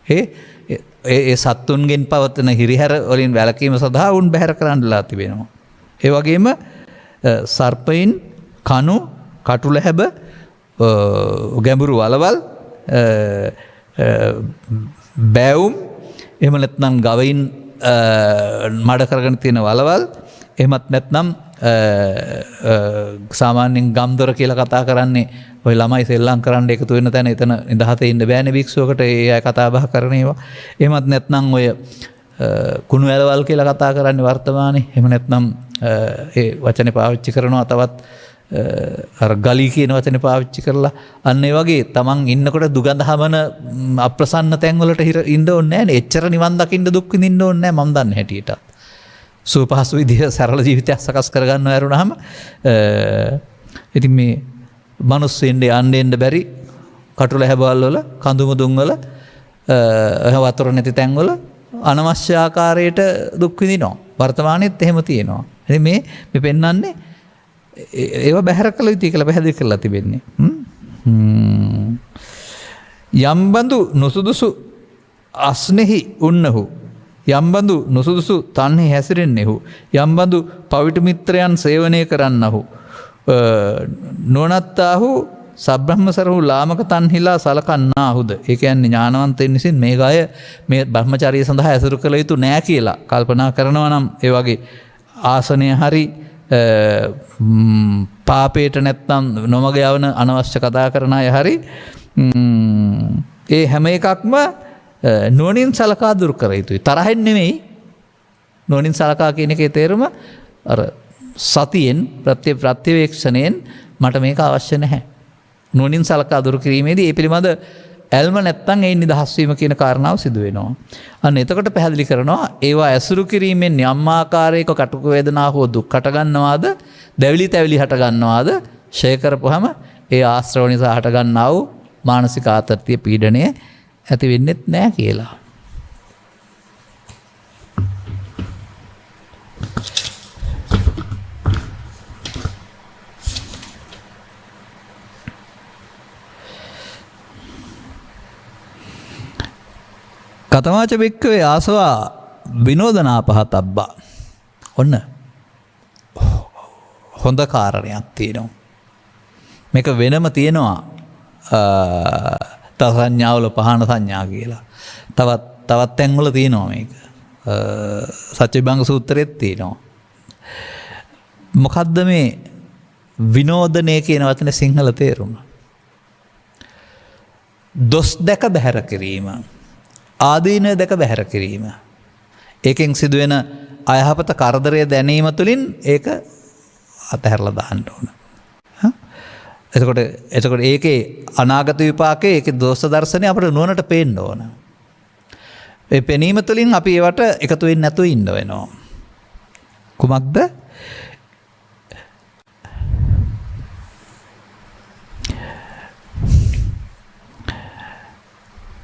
ඒ සත්තුන්ගෙන් පවතන හිරිහැර වලින් වැළකීම සඳහා උන් බැහැර කරන්නලා තිබෙනවා. ඒ වගේම සර්පයින් කණු කටුලැහැබ ගැඹුරු වලවල් බෑවුම් එහෙම නැත්නම් ගවයින් මඩ කරගෙන තියෙන වලවල් එහෙමත් නැත්නම් සාමාන්‍යයෙන් ගම්දොර කියලා කතා කරන්නේ ඔය ළමයි සෙල්ලම් කරන්න එකතු වෙන තැන එතන නිදහසේ ඉන්න බෑනේ භික්ෂුවකට ඒ අය කතා බහ කරන ඒවා. එහෙමත් නැත්නම් ඔය කුණු ඇලවල් කියලා කතා කරන්නේ වර්තමානයේ. එහෙම නැත්නම් ඒ වචනේ පාවිච්චි කරනවා තවත් අර ගලී කියන වචනේ පාවිච්චි කරලා අන්න ඒ වගේ තමන් ඉන්නකොට දුගඳ හමන අප්‍රසන්න තැන් වලට ඉන්න ඕනේ නැහැ නේ. එච්චර නිවන් දකින්න දුක් විඳින්න ඕනේ නැහැ මම දන්නේ හැටියට. සුවපහසු විදිහ සරල ජීවිතයක් සකස් කරගන්න ඇරුණාම ඉතින් මේ මිනිස්සුන්ගේ යන්න බැරි කටුල හැබවල් වල කඳු මුදුන් වල වතුර නැති තැන් වල අනවශ්‍ය ආකාරයට දුක් විඳිනවා. වර්තමානයේත් එහෙම තියෙනවා. මේ පෙන්වන්නේ ඒව බැහැර කළ යුතුයි කියලා පැහැදිලි කරලා තිබෙන්නේ. යම්බඳු නොසුදුසු අස්නෙහි උන්නහු යම්බඳු නොසුදුසු තන්හි හැසිරෙන්නෙහු යම්බඳු පවිටු මිත්‍රයන් සේවනය කරන්නහු නොනත්තාහු සබ්‍රහ්මසරහු ලාමක තන්හිලා සලකන්නාහුද. ඒ කියන්නේ ඥානවන්තයන් විසින් මේ අය මේ බ්‍රහ්මචාරිය සඳහා ඇසුරු කළ යුතු නෑ කියලා කල්පනා කරනවා නම් ඒ වගේ ආසනය හරි පාපයට නැත්තම් නොමග යවන අනවශ්‍ය කතා කරන අය හරි ඒ හැම එකක්ම නුවණින් සලකා දුරු කර යුතුයි. තරහෙන් නෙමෙයි. නුවණින් සලකා කියන එකේ තේරුම අර සතියෙන් ප්‍රත්‍යවේක්ෂණයෙන් මට මේක අවශ්‍ය නැහැ. නුවණින් සලකා දුරු කිරීමේදී ඒ පිළිබඳ ඇල්ම නැත්තම් ඒ නිදහස් වීම කියන කාරණාව සිදු වෙනවා. අන්න එතකොට පැහැදිලි කරනවා ඒවා ඇසුරු කිරීමෙන් යම් ආකාරයක කටුක වේදනා හෝ දුක් හට ගන්නවාද, දැවිලි තැවිලි හට ගන්නවාද, ෂය කරපුවාම ඒ ආශ්‍රව නිසා හට ගන්නා වූ මානසික ආතතිය පීඩණය ඇති වෙන්නෙත් නෑ කියලා. කතමාච බික්කවේ ආසවා විනෝදනා පහතබ්බා. ඔන්න හොඳ කාරණයක් තියෙනවා. මේක වෙනම තියෙනවා සංඥාවල පහන සංඥා කියලා. තවත් තැන්වල තියෙනවා මේක. සච්චිභංග සූත්‍රෙත් තියෙනවා. මොකද්ද මේ විනෝදනය කියන වචනේ සිංහල තේරුම? දොස් දැක බැහැර කිරීම. ආදීනය දැක බැහැර කිරීම. ඒකෙන් සිදුවෙන අයහපත කරදරය දැනීම තුළින් ඒක අතහැරලා දාන්න ඕන. එතකොට ඒකේ අනාගත විපාකයේ ඒකේ දෝෂ දර්ශනය අපිට නුවණට පේන්න ඕන. ඒ පෙනීම තුළින් අපි ඒවට එකතු වෙන්නේ නැතුව ඉන්න වෙනවා. කුමක්ද?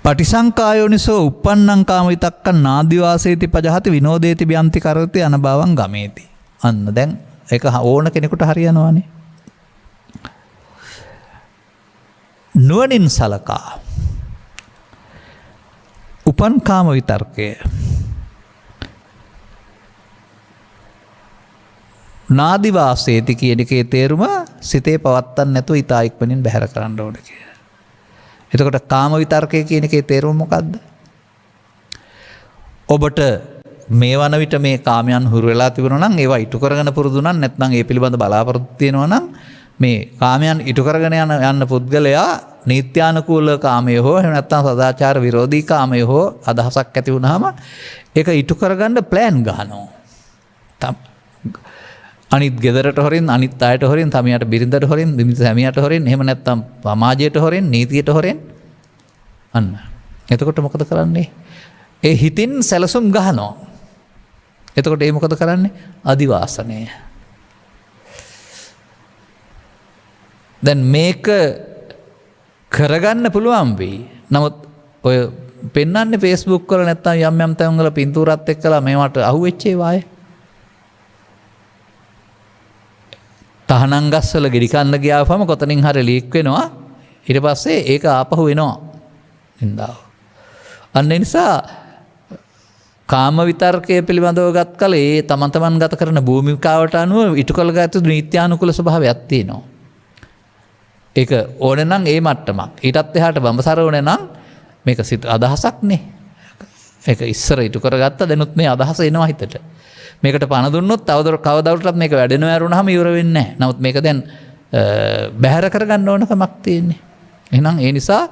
පටිසංකායෝනිසෝ uppannං කාම විතක්කං නාදිවාසේති පජහති විනෝදේති බියන්ති කරති අනභවං ගමේති. අන්න දැන් ඒක ඕන කෙනෙකුට හරියනවානේ. නුවණින් සලකා උපන් කාම විතර්කය නාදිවාසේති කියන එකේ තේරුම සිතේ පවත්තන්න නැතුව ඊතා ඉක්මනින් බැහැර කරන්න ඕන කියලා. එතකොට කාම විතර්කය කියන එකේ තේරුම මොකද්ද? ඔබට මේ වන විට මේ කාමයන් හුරු වෙලා තිබුණා නම් ඒවා ඉටු කරගෙන පුරුදු නම් නැත්නම් ඒ පිළිබඳ බලාපොරොත්තු තියෙනවා නම් මේ කාමයන් ඉටු කරගෙන යන පුද්ගලයා නීත්‍යානුකූල කාමය හෝ එහෙම නැත්නම් සදාචාර විරෝධී කාමය හෝ අදහසක් ඇති වුනහම ඒක ඉටු කරගන්න ප්ලෑන් ගන්නවා. අනිත් ගෙදරට හොරින්, අනිත් අයට හොරින්, සමියට බිරිඳට හොරින්, සැමියට හොරින්, එහෙම නැත්නම් සමාජයට හොරින්, නීතියට හොරින්. අන්න. එතකොට මොකද කරන්නේ? ඒ හිතින් සැලසුම් ගහනවා. එතකොට ඒ මොකද කරන්නේ? අදිවාසනය. දැන් මේක කරගන්න පුළුවන් වෙයි. නමුත් ඔය පෙන්වන්නේ Facebook වල නැත්නම් යම් තැන්වල පින්තූරات එක්කලා මේවට අහුවෙච්ච ඒවායේ. තහනම් ගස්වල ගෙඩි කන්න ගියාවම කොතනින් හරි ලීක් වෙනවා. ඊට පස්සේ ඒක ආපහු එනවා. නින්දාව. අන්න ඒ නිසා කාම විතර්කයේ පිළිබඳව ගත් කල ඒ තමන් ගත කරන භූමිකාවට අනුව ඉටු කළ ගත යුතු නීත්‍යානුකූල ස්වභාවයක් තියෙනවා. ඒක ඕනේ නම් ඒ මට්ටමක්. ඊටත් එහාට බඹසර ඕනේ නම් මේක සිත අදහසක් නේ. ඒක ඉස්සර ඉටු කරගත්ත දැනුත් මේ අදහස එනවා හිතට. මේකට පණ දුන්නොත් කවදාවටත් මේක වැඩෙනවා ඇරුණාම ඉවර වෙන්නේ නැහැ. නමුත් මේක දැන් බැහැර කරගන්න ඕනකමක් තියෙන්නේ. එහෙනම් ඒ නිසා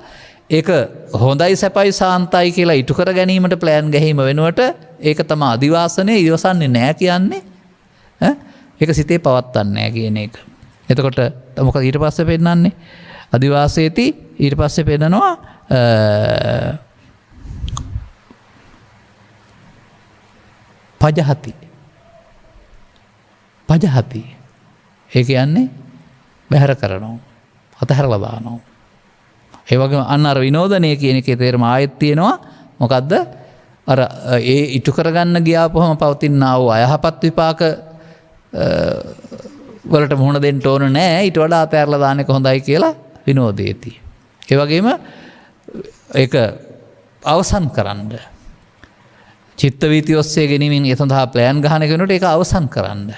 ඒක හොඳයි සැපයි සාන්තයි කියලා ඉටු කර ගැනීමට ප්ලෑන් ගැනීම වෙනුවට ඒක තමයි අදිවාසනය ඉවසන්නේ නැහැ කියන්නේ. ඒක සිතේ පවත්තන්නේ නැහැ කියන එක. එතකොට මොකද ඊට පස්සේ පෙන්නන්නේ? අදිවාසේති ඊට පස්සේ පෙන්නනවා පජහති. පජහති. ඒ කියන්නේ බැහැර කරනවා. අතහැරලා දානවා. ඒ වගේම අන්න අර විනෝදනය කියන එකේ තේරුම ආයෙත් තියෙනවා. මොකද්ද? අර ඒ ඉටු කරගන්න ගියාපුවම පවතිනා වූ අයහපත් විපාක වලට මුහුණ දෙන්න ඕන නෑ ඊට වඩා අතෑරලා දාන එක හොඳයි කියලා විනෝදේති. ඒ වගේම ඒක අවසන් කරන්න. චිත්ත වීති ඔස්සේ ගෙනීමෙන් ඒ සඳහා ප්ලෑන් ගහන කෙනෙකුට ඒක අවසන් කරන්න.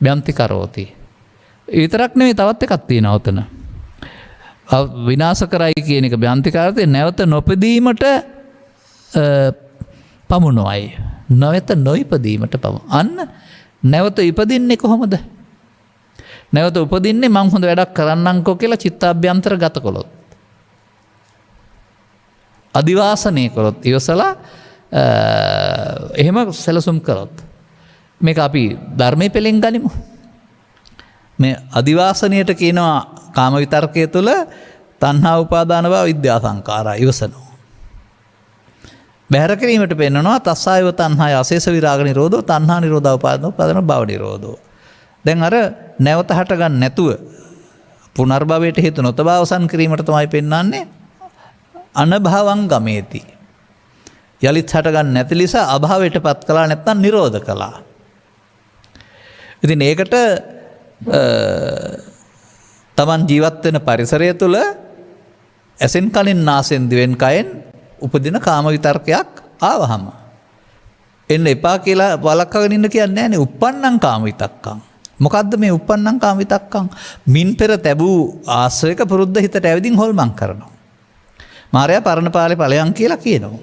බ්‍යන්ති කරෝති. විතරක් නෙවෙයි තවත් එකක් තියෙනවා උතන. විනාශ කරයි කියන එක බ්‍යන්ති කරතේ නැවත නොපදීමට පමුණුවයි. නැවත නොයිපදීමට අන්න නැවත ඉපදින්නේ කොහොමද? නැවත උපදින්නේ මං හොඳ වැඩක් කරන්නම්කෝ කියලා චිත්තාභ්‍යන්තර ගත කළොත්. අදිවාසනය කරොත් ඉවසලා එහෙම සැලසුම් කරොත්. මේක අපි ධර්මය පෙළෙන් ගනිමු. මේ අදිවාසනයට කියනවා කාම විතර්කය තුළ තණ්හා උපාදාන භව විද්‍යා සංඛාරා ඉවසනවා. බැහැර කිරීමට පෙන්නනවා තස්සායව තණ්හාය අශේෂ විරාග නිරෝධෝ තණ්හා නිරෝධා උපාදාන භව නිරෝධෝ. දැන් අර නැවත හට ගන්න නැතුව පුනර්භවයට හේතු නොතබ අවසන් කිරීමට තමයි පෙන්වන්නේ අනභවං ගමේති. යලිත් හට ගන්න නැති ලෙස අභාවයටපත් කළා නැත්නම් නිරෝධ කළා. ඉතින් ඒකට තමන් ජීවත් වෙන පරිසරය තුළ ඇසෙන් කනින් නාසෙන් දිවෙන් කයෙන් උපදින කාම විතර්කයක් ආවහම එන්න එපා කියලා වළක්වගෙන ඉන්න කියන්නේ නැහැ නේ. uppannam කාම විතක්කං. මොකද්ද මේ uppannam කාම විතක්කං? මින් පෙර තැබූ ආශ්‍රයක පුරුද්ද හිතට ඇවිදින් හොල්මන් කරනවා. මාර්යා පරණ පාළේ ඵලයන් කියලා කියනවා.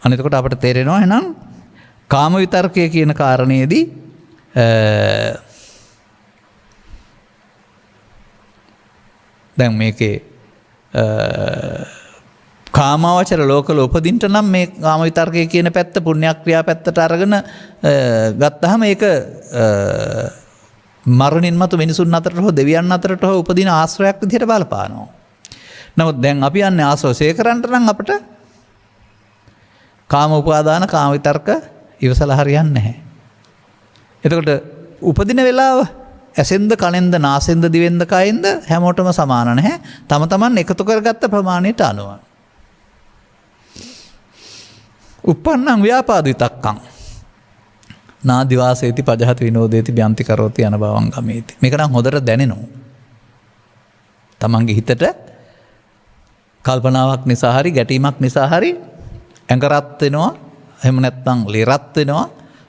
අනිතකොට අපිට තේරෙනවා එහෙනම් කාම විතර්කය කියන කාරණේදී දැන් මේකේ කාමාවචර ලෝකවල උපදින්න නම් මේ කාම විතර්කය කියන පැත්ත පුණ්‍යක්‍රියා පැත්තට අරගෙන ගත්තාම ඒක මරණින් මතු මිනිසුන් අතරට හෝ දෙවියන් අතරට හෝ උපදින ආශ්‍රයයක් විදිහට බලපානවා. නමුත් දැන් අපි යන්නේ ආශ්‍රය කරන්න නම් අපිට කාම උපාදාන කාම විතර්ක ඉවසලා හරියන්නේ නැහැ. එතකොට උපදින වෙලාව ඇසෙන්ද කනෙන්ද නාසෙන්ද දිවෙන්ද කයෙන්ද හැමෝටම සමාන නැහැ. තම තමන් එකතු කරගත්ත ප්‍රමාණයට අනුව. uppannam ව්‍යාපාද විතක්කං නාදිවාසේති පජහති විනෝදේති බ්‍යන්ති කරෝති අනභවං ගමේති. මේක නම් හොඳට දැනෙනවා. තමන්ගේ හිතට කල්පනාවක් නිසා හරි ගැටීමක් නිසා හරි ඇඟ රත් වෙනවා. එහෙම නැත්නම් ලේ රත් වෙනවා.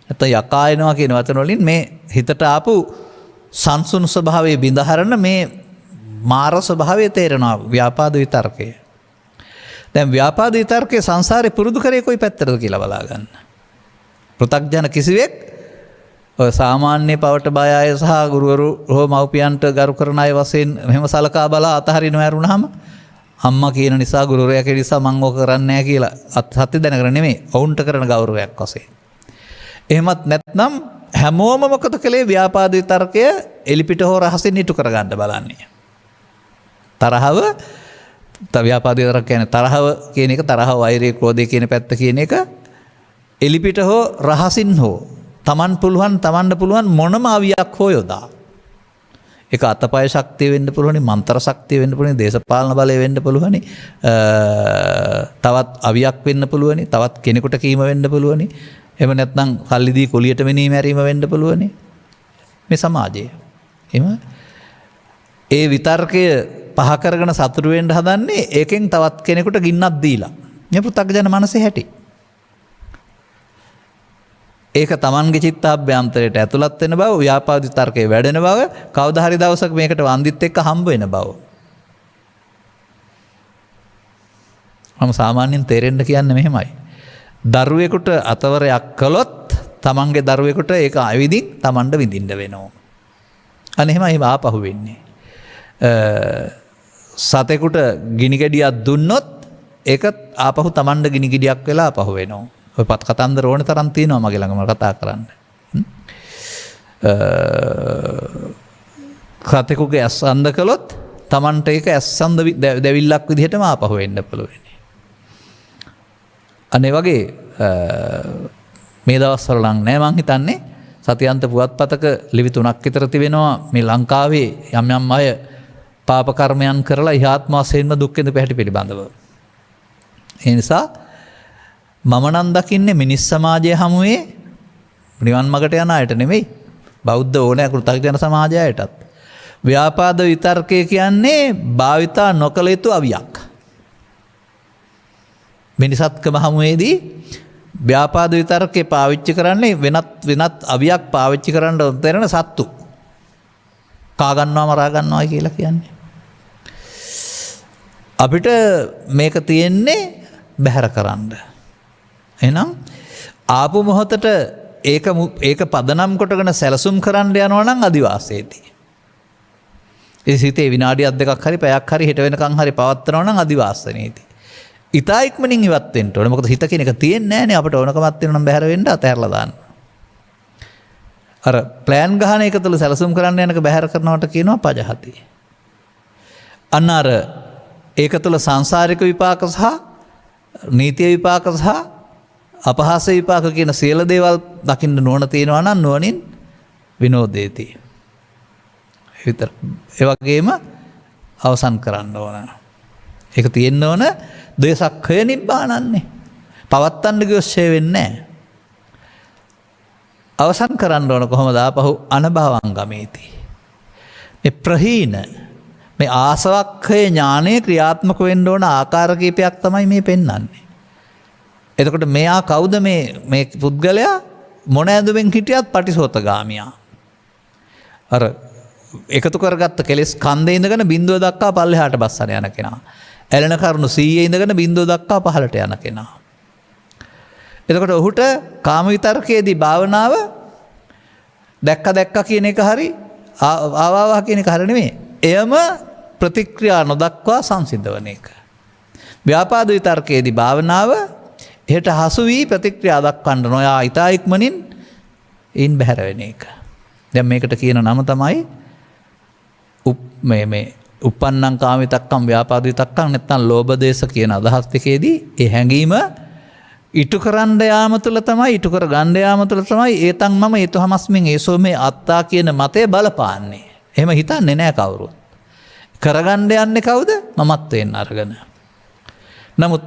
නැත්නම් යකා එනවා කියන වචන වලින් මේ හිතට ආපු සංසුන් ස්වභාවයේ බිඳහරන මේ මාර ස්වභාවය තේරෙනවා ව්‍යාපාද විතර්කය. දැන් ව්‍යාපාද විතර්කයේ සංසාරේ පුරුදු කරේ කොයි පැත්තටද කියලා බලා ගන්න. පෘථග්ජන කිසිවෙක් ඔය සාමාන්‍ය පවට බය අය සහ ගුරුවරු හෝ මව්පියන්ට ගරු කරන අය වශයෙන් මෙහෙම සලකා බලා අතහරිනව ඇරුණාම අම්මා කියන නිසා ගුරුවරයා කියන නිසා මම ඕක කරන්නේ නැහැ කියලා සත්‍ය දැනගෙන නෙමෙයි ඔවුන්ට කරන ගෞරවයක් වශයෙන්. එහෙමත් නැත්නම් හැමෝම මොකද කළේ ව්‍යාපාද විතර්කය එලිපිට හෝ රහසින් ඉටු කරගන්න බලන්නේ. තරහව ව්‍යාපාද විතර්ක කියන්නේ තරහව කියන එක තරහව වෛරය ක්‍රෝධය කියන පැත්ත කියන එක එලිපිට හෝ රහසින් හෝ තමන්ට පුළුවන් මොනම අවියක් හෝ යොදා. ඒක අතපය ශක්තිය වෙන්න පුළුවනි, මන්ත්‍ර ශක්තිය වෙන්න පුළුවනි, දේශපාලන බලය වෙන්න පුළුවනි, තවත් අවියක් වෙන්න පුළුවනි, තවත් කෙනෙකුට කීම වෙන්න පුළුවනි. එහෙම නැත්නම් කල්ලිදී කොලියට මෙනී මැරීම වෙන්න පුළුවනි. මේ සමාජයේ. එහෙම ඒ විතර්කය පහ කරගෙන සතුරු වෙන්න හදන්නේ ඒකෙන් තවත් කෙනෙකුට ගින්නක් දීලා. මේ පෘථග්ජන මනසේ හැටි. ඒක තමන්ගේ චිත්තාභ්‍යන්තරයට ඇතුළත් වෙන බව, ව්‍යාපාද විතර්කයේ වැඩෙන බව, කවදා හරි දවසක මේකට වන්දිත් එක්ක හම්බ වෙන බව. මම සාමාන්‍යයෙන් තේරෙන්න කියන්නේ මෙහෙමයි. දරුවෙකුට අතවරයක් කළොත් තමන්ගේ දරුවෙකුට ඒක අවිදින් තමන්ට විඳින්න වෙනවා. අන්න එහෙමයි ආපහු වෙන්නේ. සතෙකුට ගිනි ගෙඩියක් දුන්නොත් ඒක ආපහු තමන්ට ගිනි ගෙඩියක් වෙලා ආපහු වෙනවා. ඔය පත් කතන්දර ඕන තරම් තියෙනවා මගේ ළඟම කතා කරන්න. සතෙකුගේ ඇස් අන්ධ කළොත් තමන්ට ඒක ඇස් අන්ධ දැවිල්ලක් විදිහටම ආපහු වෙන්න පුළුවන්. අනේ වගේ මේ දවස්වල නම් නෑ මං හිතන්නේ සතියන්ත පුවත්පතක ලිපි 3ක් විතර තිබෙනවා මේ ලංකාවේ යම් යම් අය පාප කර්මයන් කරලා ඉහාත්ම වශයෙන්ම දුක් විඳපු හැටි පිළිබඳව. ඒ නිසා මම නම් දකින්නේ මිනිස් සමාජය හමුවේ නිවන් මගට යන අයට නෙමෙයි. බෞද්ධ ඕනෑ කෘතඥ සමාජයටත්. ව්‍යාපාද විතර්කය කියන්නේ භාවිතා නොකළ යුතු අවියක්. මිනිසත්කම හමුවේදී ව්‍යාපාද විතර්කය පාවිච්චි කරන්නේ වෙනත් අවියක් පාවිච්චි කරන්න උත්තරන සත්තු. කාගන්නවා මරාගන්නවා කියලා කියන්නේ. අපිට මේක තියෙන්නේ බැහැර කරන්න. එහෙනම් ආපු මොහොතට ඒක පදනම් කොටගෙන සැලසුම් කරන්න යනවා නම් අදිවාසයේදී. ඒ සිතේ විනාඩියක් දෙකක් හරි පැයක් හරි හිට වෙනකන් හරි පවත්වනවා නම් අදිවාසනයේදී. ඉතා ඉක්මනින් ඉවත් වෙන්න ඕනේ. මොකද හිත කියන එක තියෙන්නේ නැහැනේ. අපිට ඕනකමක් තියෙනවා නම් බැහැර වෙන්න අතහැරලා දාන්න. අර ප්ලෑන් ගහන එක තුළ සැලසුම් කරන්න යනක බැහැර කරනවට කියනවා පජහති. අන්න අර ඒක තුළ සංසාරික විපාක සහ නීතිය විපාක සහ අපහාස විපාක කියන සියලු දේවල් දකින්න නුවණ තියෙනවා නම් නුවණින් විනෝදේති. විතර ඒ වගේම අවසන් කරන්න ඕන. ඒක තියෙන්න ඕන ද්වේෂක්ඛය නිබ්බානන්නේ. පවත්තන්න ගියොස්සේ වෙන්නේ නැහැ. අවසන් කරන්න ඕන කොහොමද? ආපහු අනභවං ගමේති. මේ ප්‍රහීන මේ ආසවක්ඛය ඥානය ක්‍රියාත්මක වෙන්න ඕන ආකාර කීපයක් තමයි මේ පෙන්වන්නේ. එතකොට මෙයා කවුද මේ පුද්ගලයා මොන ඇඳුමින් හිටියත් පටිසෝතගාමියා. අර එකතු කරගත්ත කෙලෙස් කන්දේ ඉඳගෙන බිඳුව දක්වා පල්ලෙහාට බස්සන යන කෙනා. ඇලෙන කරුණු 100 ඉඳගෙන බිඳුව දක්වා පහළට යන කෙනා. එතකොට ඔහුට කාම විතර්කයේදී භාවනාව දැක්ක කියන එක හරි ආවා කියන එක හරි නෙමෙයි. එයම ප්‍රතික්‍රියා නොදක්වා සංසිඳවන එක. ව්‍යාපාද විතර්කයේදී භාවනාව එහෙට හසු වී ප්‍රතික්‍රියා දක්වන්න නොයා ඊතා ඉක්මනින් ඉන් බැහැර වෙන එක. දැන් මේකට කියන නම තමයි මේ uppannam කාමිතක්කම් ව්‍යාපාද විතක්කම් නැත්නම් ලෝභ දේශ කියන අදහස් දෙකේදී ඒ හැඟීම ඉටු කරන්න යාම තුළ තමයි ඉටු කර ගන්න යාම තුළ තමයි ඒතන් මම ඒතහමස්මින් ඒසෝ මේ අත්තා කියන මතය බලපාන්නේ. එහෙම හිතන්නේ නැහැ කවුරුත්. කරගන්න යන්නේ කවුද? මමත්වෙන් අරගෙන. නමුත්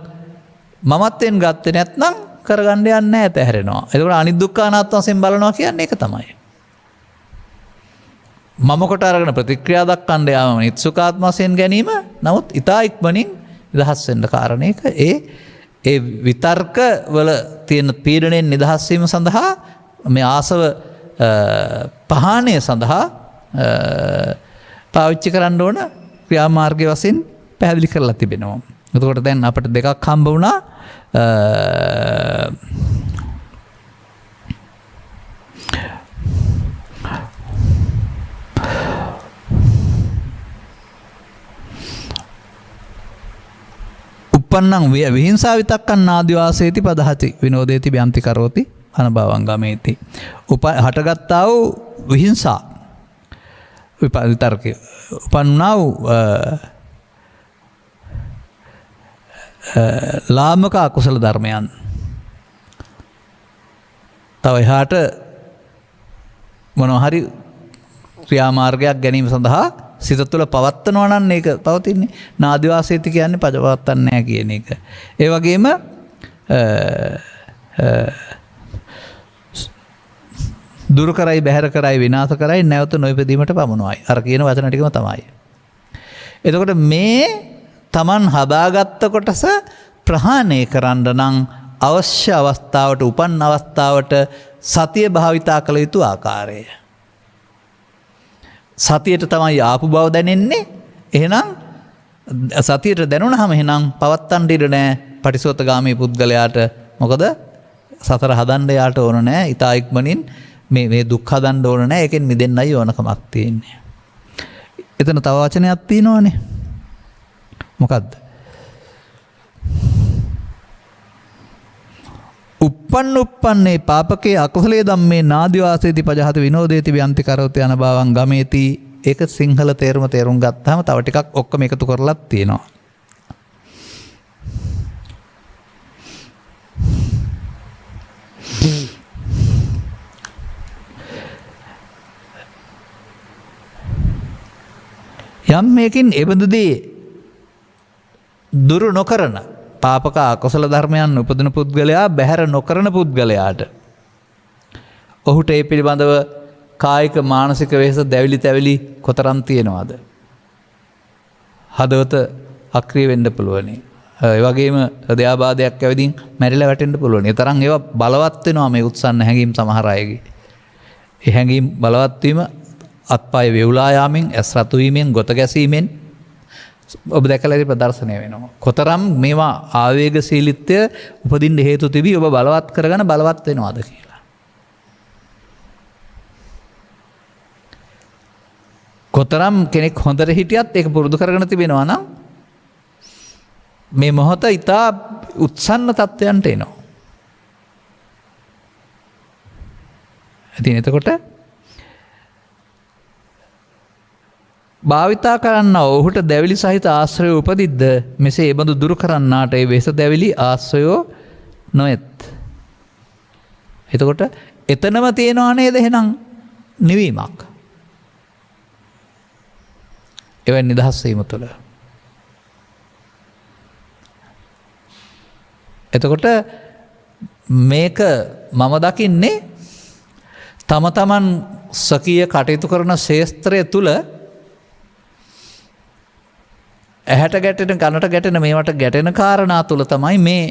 මමත්වෙන් ගත්තේ නැත්නම් කරගන්න යන්නේ නැහැ තැහැරෙනවා. ඒකෝර අනිදුක්ඛානාත්ම වශයෙන් බලනවා කියන්නේ ඒක තමයි. මම කොට අරගෙන ප්‍රතික්‍රියා දක්වන්න යාම නිත්සුකාත්ම වශයෙන් ගැනීම. නමුත් ඊතා ඉක්මනින් නිදහස් වෙන්න කාරණේක ඒ විතර්ක වල තියෙන පීඩණයෙන් නිදහස් වීම සඳහා මේ ආසව පහාණය සඳහා පාවිච්චි කරන්න ඕන ක්‍රියාමාර්ගය වශයෙන් පැහැදිලි කරලා තිබෙනවා. එතකොට දැන් අපිට දෙකක් හම්බ වුණා. uppannam විහිංසා විතක්කන් ආදිවාසේති පදහති විනෝදේති බ්‍යන්ති කරෝති අනභවං ගමේති. හටගත්තා වූ විහිංසා විතර්කය උපන්නා වූ ලාමක අකුසල ධර්මයන් තව එහාට මොනවා හරි ක්‍රියාමාර්ගයක් ගැනීම සඳහා සිත තුළ පවත්වනවා නම් ඒක පවතින්නේ. නාදිවාසීති කියන්නේ පවත්වන්නේ නැහැ කියන එක. ඒ වගේම දුරු කරයි බැහැර කරයි විනාශ කරයි නැවත නොඉපදීමට පමුණුවයි. අර කියන වචන ටිකම තමයි. එතකොට මේ Taman හදාගත්ත කොටස ප්‍රහාණය කරන්න නම් අවශ්‍ය අවස්ථාවට උපන් අවස්ථාවට සතිය භාවිතා කළ යුතු ආකාරය. සතියට තමයි ආපු බව දැනෙන්නේ. එහෙනම් සතියට දැනුණාම එහෙනම් පවත්තන්න ඉඩ නැහැ පටිසෝතගාමී පුද්ගලයාට. මොකද සතර හදන්න යාට ඕන නැහැ. ඊතා ඉක්මනින් මේ දුක් හදන්න ඕන නැහැ. ඒකෙන් මිදෙන්නයි ඕනකමක් තියෙන්නේ. එතන තව වචනයක් තියෙනවනේ. මොකද්ද? uppන්නේ පාපකේ අකුසලයේ ධම්මේ නාදිවාසේති පජහති විනෝදේති ව්‍යන්ති කරෝති අනභවං ගමේති. ඒක සිංහල තේරුම් ගත්තාම තව ටිකක් ඔක්කොම එකතු කරලත් තියෙනවා. යම් මේකින් එබඳුදී දුරු නොකරන පාපක අකුසල ධර්මයන් උපදින පුද්ගලයා බැහැර නොකරන පුද්ගලයාට ඔහුට ඒ පිළිබඳව කායික මානසික වෙහෙස දැවිලි තැවිලි කොතරම් තියෙනවාද? හදවත අක්‍රිය වෙන්න පුළුවනි. ඒ වගේම හෘදයාබාධයක් ඇවිදින් මැරිලා වැටෙන්න පුළුවන්. ඒ තරම් ඒවා බලවත් වෙනවා මේ උත්සන්න හැඟීම් සමහර අයගේ. ඒ හැඟීම් බලවත් වීම අත්පය වේවුලා යාමෙන්, ඇස් රතු වීමෙන්, ගොත ගැසීමෙන් ඔබ දැකලා ඉතින් ප්‍රදර්ශනය වෙනවා. කොතරම් මේවා ආවේගශීලීත්වය උපදින්න හේතු තිබී ඔබ බලවත් කරගෙන බලවත් වෙනවද කියලා. කොතරම් කෙනෙක් හොඳට හිටියත් ඒක පුරුදු කරගෙන තිබෙනවා නම් මේ මොහොත ඉතා උත්සන්න තත්ත්වයන්ට එනවා. ඉතින් එතකොට භාවිතා කරන්න ඔහුට දැවිලි සහිත ආශ්‍රය උපදිද්ද මෙසේ එබඳු දුරු කරන්නාට ඒ වෙහෙස දැවිලි ආශ්‍රයෝ නොයත්. එතකොට එතනම තියෙනවා නේද එහෙනම් නිවීමක්. එවැනි නිදහස් වීම තුළ. එතකොට මේක මම දකින්නේ තම තමන් සකීය කටයුතු කරන ශේස්ත්‍රය තුළ ඇහැට ගැටෙන ගණට ගැටෙන මේවට ගැටෙන කාරණා තුළ තමයි මේ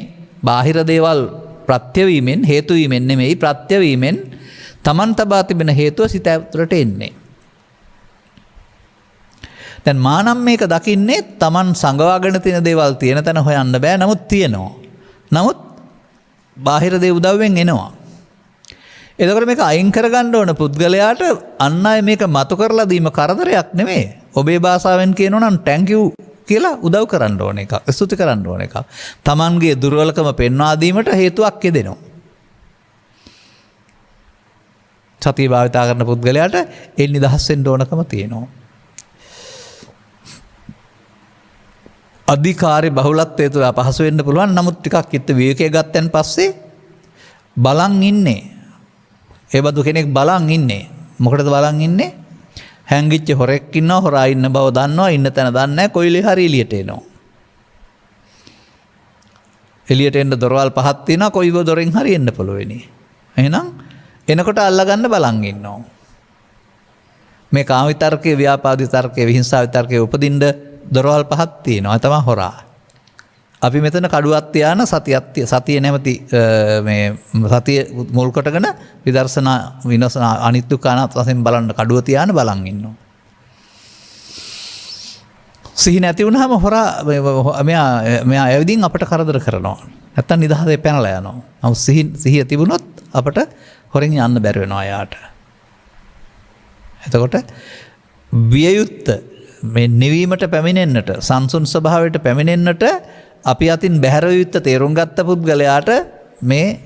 බාහිර දේවල් ප්‍රත්‍යවීමෙන් හේතුවීමෙන් නෙමෙයි ප්‍රත්‍යවීමෙන් තමන් තබා තිබෙන හේතුව සිත ඇතුළට එන්නේ. දැන් මානම් මේක දකින්නේ තමන් සංගවාගෙන තියෙන දේවල් තියෙන තැන හොයන්න බෑ. නමුත් තියෙනවා. නමුත් බාහිර දේ උදව්වෙන් එනවා. එතකොට මේක අයින් කරගන්න ඕන පුද්ගලයාට අන් අය මේක මතු කරලා දීම කරදරයක් නෙමෙයි. ඔබේ භාෂාවෙන් කියනවා නම් thank you කියලා උදව් කරන්න ඕන එකක්. ස්තුති කරන්න ඕන එකක්. තමන්ගේ දුර්වලකම පෙන්වා දීමට හේතුවක් යෙදෙනවා. සතිය භාවිතා කරන පුද්ගලයාට ඒ නිදහස් වෙන්න ඕනකම තියෙනවා. අධිකාරී බහුලත්වය තුළ අපහසු වෙන්න පුළුවන්. නමුත් ටිකක් චිත්ත විවේකයේ ගත්තන් පස්සේ බලන් ඉන්නේ. ඒ බඳු කෙනෙක් බලන් ඉන්නේ. මොකටද බලන් ඉන්නේ? හැංගිච්ච හොරෙක් ඉන්නවා, හොරා ඉන්න බව දන්නවා, ඉන්න තැන දන්නේ නැහැ, කොයිලේ හරි එළියට එනවා. එළියට එන්න දොරවල් පහක් තියෙනවා, කොයිව දොරෙන් හරි එන්න පුළුවනි. එහෙනම් එනකොට අල්ලගන්න බලන් ඉන්නවා. මේ කාම විතර්කයේ, ව්‍යාපාද විතර්කයේ, විහිංසාව විතර්කයේ උපදින්න දොරවල් පහක් තියෙනවා. ඒ තමයි හොරා. අපි මෙතන කඩුවක් තියාන සතිය නැමැති මේ සතිය මුල් කොටගෙන විදර්ශනා විනසන අනිත්‍ය කාණත් වශයෙන් බලන්න කඩුව තියාන බලන් ඉන්නවා. සිහි නැති වුනහම හොරා මෙයා ඇවිදින් අපට කරදර කරනවා. නැත්තම් නිදහසේ පැනලා යනවා. නමුත් සිහිය තිබුණොත් අපට හොරෙන් යන්න බැරි වෙනවා යාට. එතකොට වියයුත්ත මේ නිවීමට පැමිණෙන්නට, සංසුන් ස්වභාවයට පැමිණෙන්නට අපි අතින් බැහැර යුත්ත තේරුම් ගත්ත පුද්ගලයාට මේ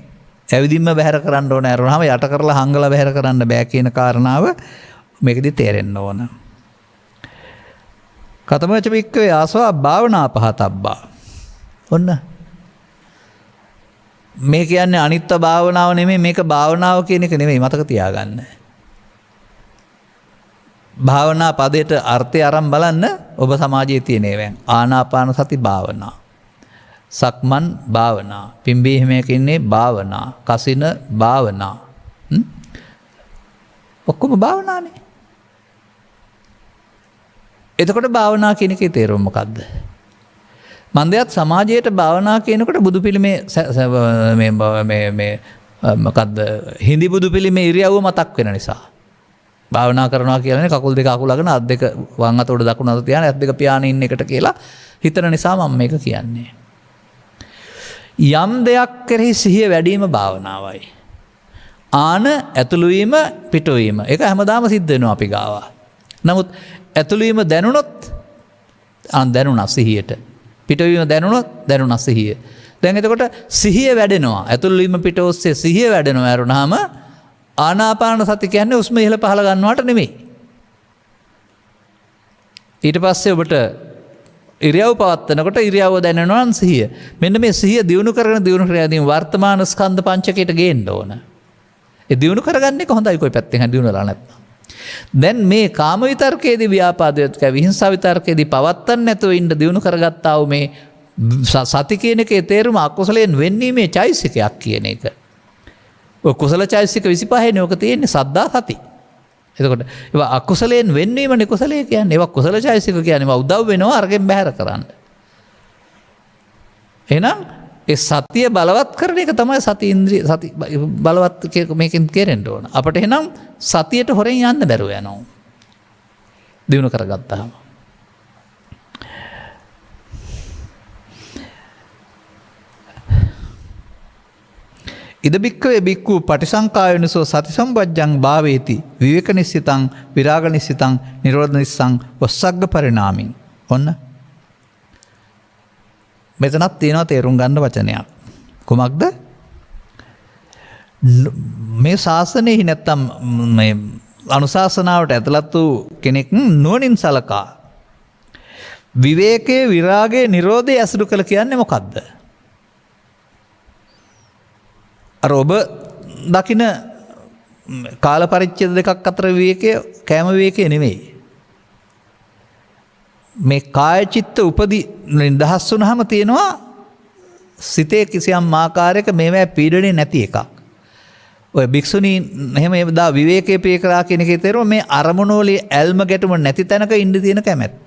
ඇවිදින්ම බැහැර කරන්න ඕන. ඇරුණාම යට කරලා හංගලා බැහැර කරන්න බෑ කියන කාරණාව මේකෙදි තේරෙන්න ඕන. කතමච වික්කවේ ආසවා භාවනා පහතබ්බා. ඔන්න මේ කියන්නේ අනිත්‍ය භාවනාව නෙමෙයි, මේක භාවනාව කියන එක නෙමෙයි, මතක තියාගන්න. භාවනා පදයට අර්ථය අරන් බලන්න ඔබ සමාජයේ තියෙන ඒවා. ආනාපාන සති භාවනා, සක්මන් භාවනා, පිම්බීමක ඉන්නේ භාවනා, කසින භාවනා. ඔක්කොම භාවනානේ. එතකොට භාවනා කියන එකේ තේරුම මොකද්ද? මන්දයත් සමාජයට භාවනා කියනකොට බුදු පිළිමේ මේ මොකද්ද? හිඳි බුදු පිළිමේ ඉරියව්ව මතක් වෙන නිසා. භාවනා කරනවා කියන්නේ කකුල් දෙක අකුලගෙන අත් දෙක වම් අත උඩ දකුණු අත තියාන ඇස් දෙක පියාගෙන ඉන්න එකට කියලා හිතන නිසා මම මේක කියන්නේ. යම් දෙයක් කෙරෙහි සිහිය වැඩිම භාවනාවයි. ආන ඇතුළු වීම පිටවීම. ඒක හැමදාම සිද්ධ වෙනවා අපි ගාව. නමුත් ඇතුළු වීම දැනුණොත් දැනුණා සිහියට. පිටවීම දැනුණොත් දැනුණා සිහිය. දැන් එතකොට සිහිය වැඩෙනවා. ඇතුළු වීම පිට ඔස්සේ සිහිය වැඩෙනවා ඇරුණාම ආනාපාන සති කියන්නේ උස්ම ඉහළ පහළ ගන්නවට නෙමෙයි. ඊට පස්සේ ඔබට ඉරියව් පවත්වනකොට ඉරියව්ව දැනෙනවා නම් සිහිය. මෙන්න මේ සිහිය දියුණු කරගෙන වර්තමාන ස්කන්ධ පංචකයට ගේන්න ඕන. ඒ දියුණු කරගන්නේ කොහොඳයි කොයි පැත්තෙන් හරි දියුණු වෙලා නැත්නම්. දැන් මේ කාම විතර්කයේදී ව්‍යාපාද විහිංසාව විතර්කයේදී පවත්තන්න නැතුව ඉන්න දියුණු කරගත්තා වූ මේ සති කියන එකේ තේරුම අකුසලයෙන් වෙන්නීමේ චෛසිකයක් කියන එක. ඔය කුසල චෛතසික 25 නේ ඔක තියෙන්නේ සද්දා සති. එතකොට ඒවා අකුසලයෙන් වෙන්වීමනේ කුසලයේ කියන්නේ. ඒවා කුසල චෛතසික කියන්නේ ඒවා උදව් වෙනවා අරගෙන බැහැර කරන්න. එහෙනම් ඒ සතිය බලවත් කරන එක තමයි සති ඉන්ද්‍රිය සති බලවත් මේකෙන් කෙරෙන්න ඕන. අපිට එහෙනම් සතියට හොරෙන් යන්න බැරුව යනවා. දිනු කරගත්තාම. ඉද බික්කවේ බික්කු පටිසංකායනසෝ සති සම්පජ්ජං භාවේති විවේක නිස්සිතං විරාග නිස්සිතං නිරෝධ නිස්සං ඔස්සග්ග පරිණාමින්. ඔන්න මෙතනත් තියෙනවා තේරුම් ගන්න වචනයක්. කුමක්ද? මේ ශාසනයෙහි නැත්තම් මේ අනුශාසනාවට ඇතුළත් වූ කෙනෙක් නුවණින් සලකා විවේකයේ විරාගයේ නිරෝධය ඇසුරු කළ කියන්නේ මොකක්ද? අර ඔබ දකින කාල පරිච්ඡේද දෙකක් අතර විවේකය කෑම විවේකය නෙමෙයි. මේ කාය චිත්ත උපදි නිදහස් වුණාම තියෙනවා සිතේ කිසියම් ආකාරයක මේවා පීඩණේ නැති එකක්. ඔය භික්ෂුණී එහෙම ඒදා විවේකයේ ප්‍රිය කරා කියන එකේ තේරුම මේ අරමුණු වල ඇල්ම ගැටුම නැති තැනක ඉන්න තියෙන කැමැත්ත.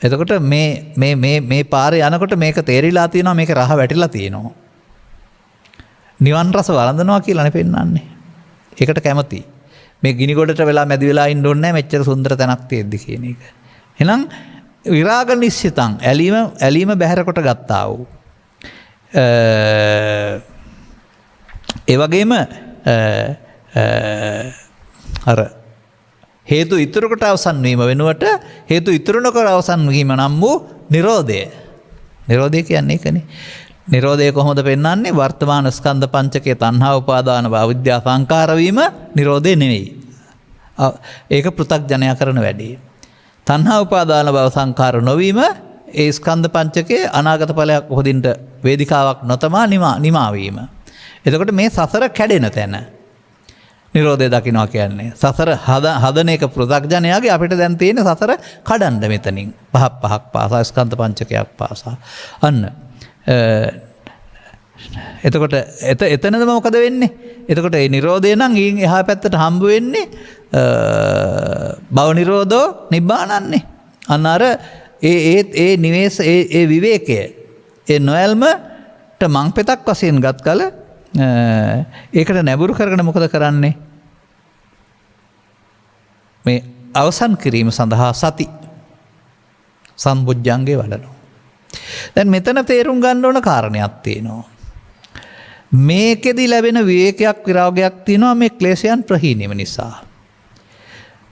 එතකොට මේ පාරේ යනකොට මේක තේරිලා තියෙනවා මේක රහ වැටිලා තියෙනවා. නිවන් රස වළඳනවා කියලානේ පෙන්වන්නේ. ඒකට කැමතියි. මේ ගිනි ගොඩට වෙලා මැදි වෙලා ඉන්න ඕනේ නැහැ මෙච්චර සුන්දර තැනක් තියෙද්දි කියන එක. එහෙනම් විරාග නිශ්චිතං ඇලීම බැහැර කොට ගත්තා වූ. ඒ වගේම අර හේතු ඉතුරු කොට අවසන් වීම වෙනුවට හේතු ඉතුරු නොකර අවසන් වීම නම් වූ නිරෝධය. නිරෝධය කියන්නේ ඒකනේ. නිරෝධය කොහොමද පෙන්වන්නේ? වර්තමාන ස්කන්ධ පංචකයේ තණ්හා උපාදාන අවිද්‍යා සංකාර වීම නිරෝධය නෙවෙයි. ඒක පෘථග්ජනයා කරන වැඩේ. තණ්හා උපාදාන භව සංකාර නොවීම ඒ ස්කන්ධ පංචකයේ අනාගත ඵලයක් උපදින්න වේදිකාවක් නොතමා නිමා වීම. එතකොට මේ සසර කැඩෙන තැන නිරෝධය දකින්නවා කියන්නේ. සසර හදන එක පෘථග්ජනයාගේ අපිට දැන් තියෙන සසර කඩන්න මෙතනින්. පහක් පාසා ස්කන්ධ පංචකයක් පාසා. අන්න එතකොට එතනද මොකද වෙන්නේ? එතකොට ඒ නිරෝධය නම් ඊන් එහා පැත්තට හම්බ වෙන්නේ භව නිරෝධෝ නිබ්බානන්නේ. අන්න අර ඒ නිවේශ ඒ විවේකය ඒ නොයල්මට මංපෙතක් වශයෙන් ගත් කල ඒකට නැඹුරු කරගෙන මොකද කරන්නේ? මේ අවසන් කිරීම සඳහා සති සම්බුද්ධංගේ වඩනවා. දැන් මෙතන තේරුම් ගන්න ඕන කාරණයක් තියෙනවා. මේකෙදි ලැබෙන විවේකයක් විරාගයක් තියෙනවා මේ ක්ලේශයන් ප්‍රහීනීම නිසා.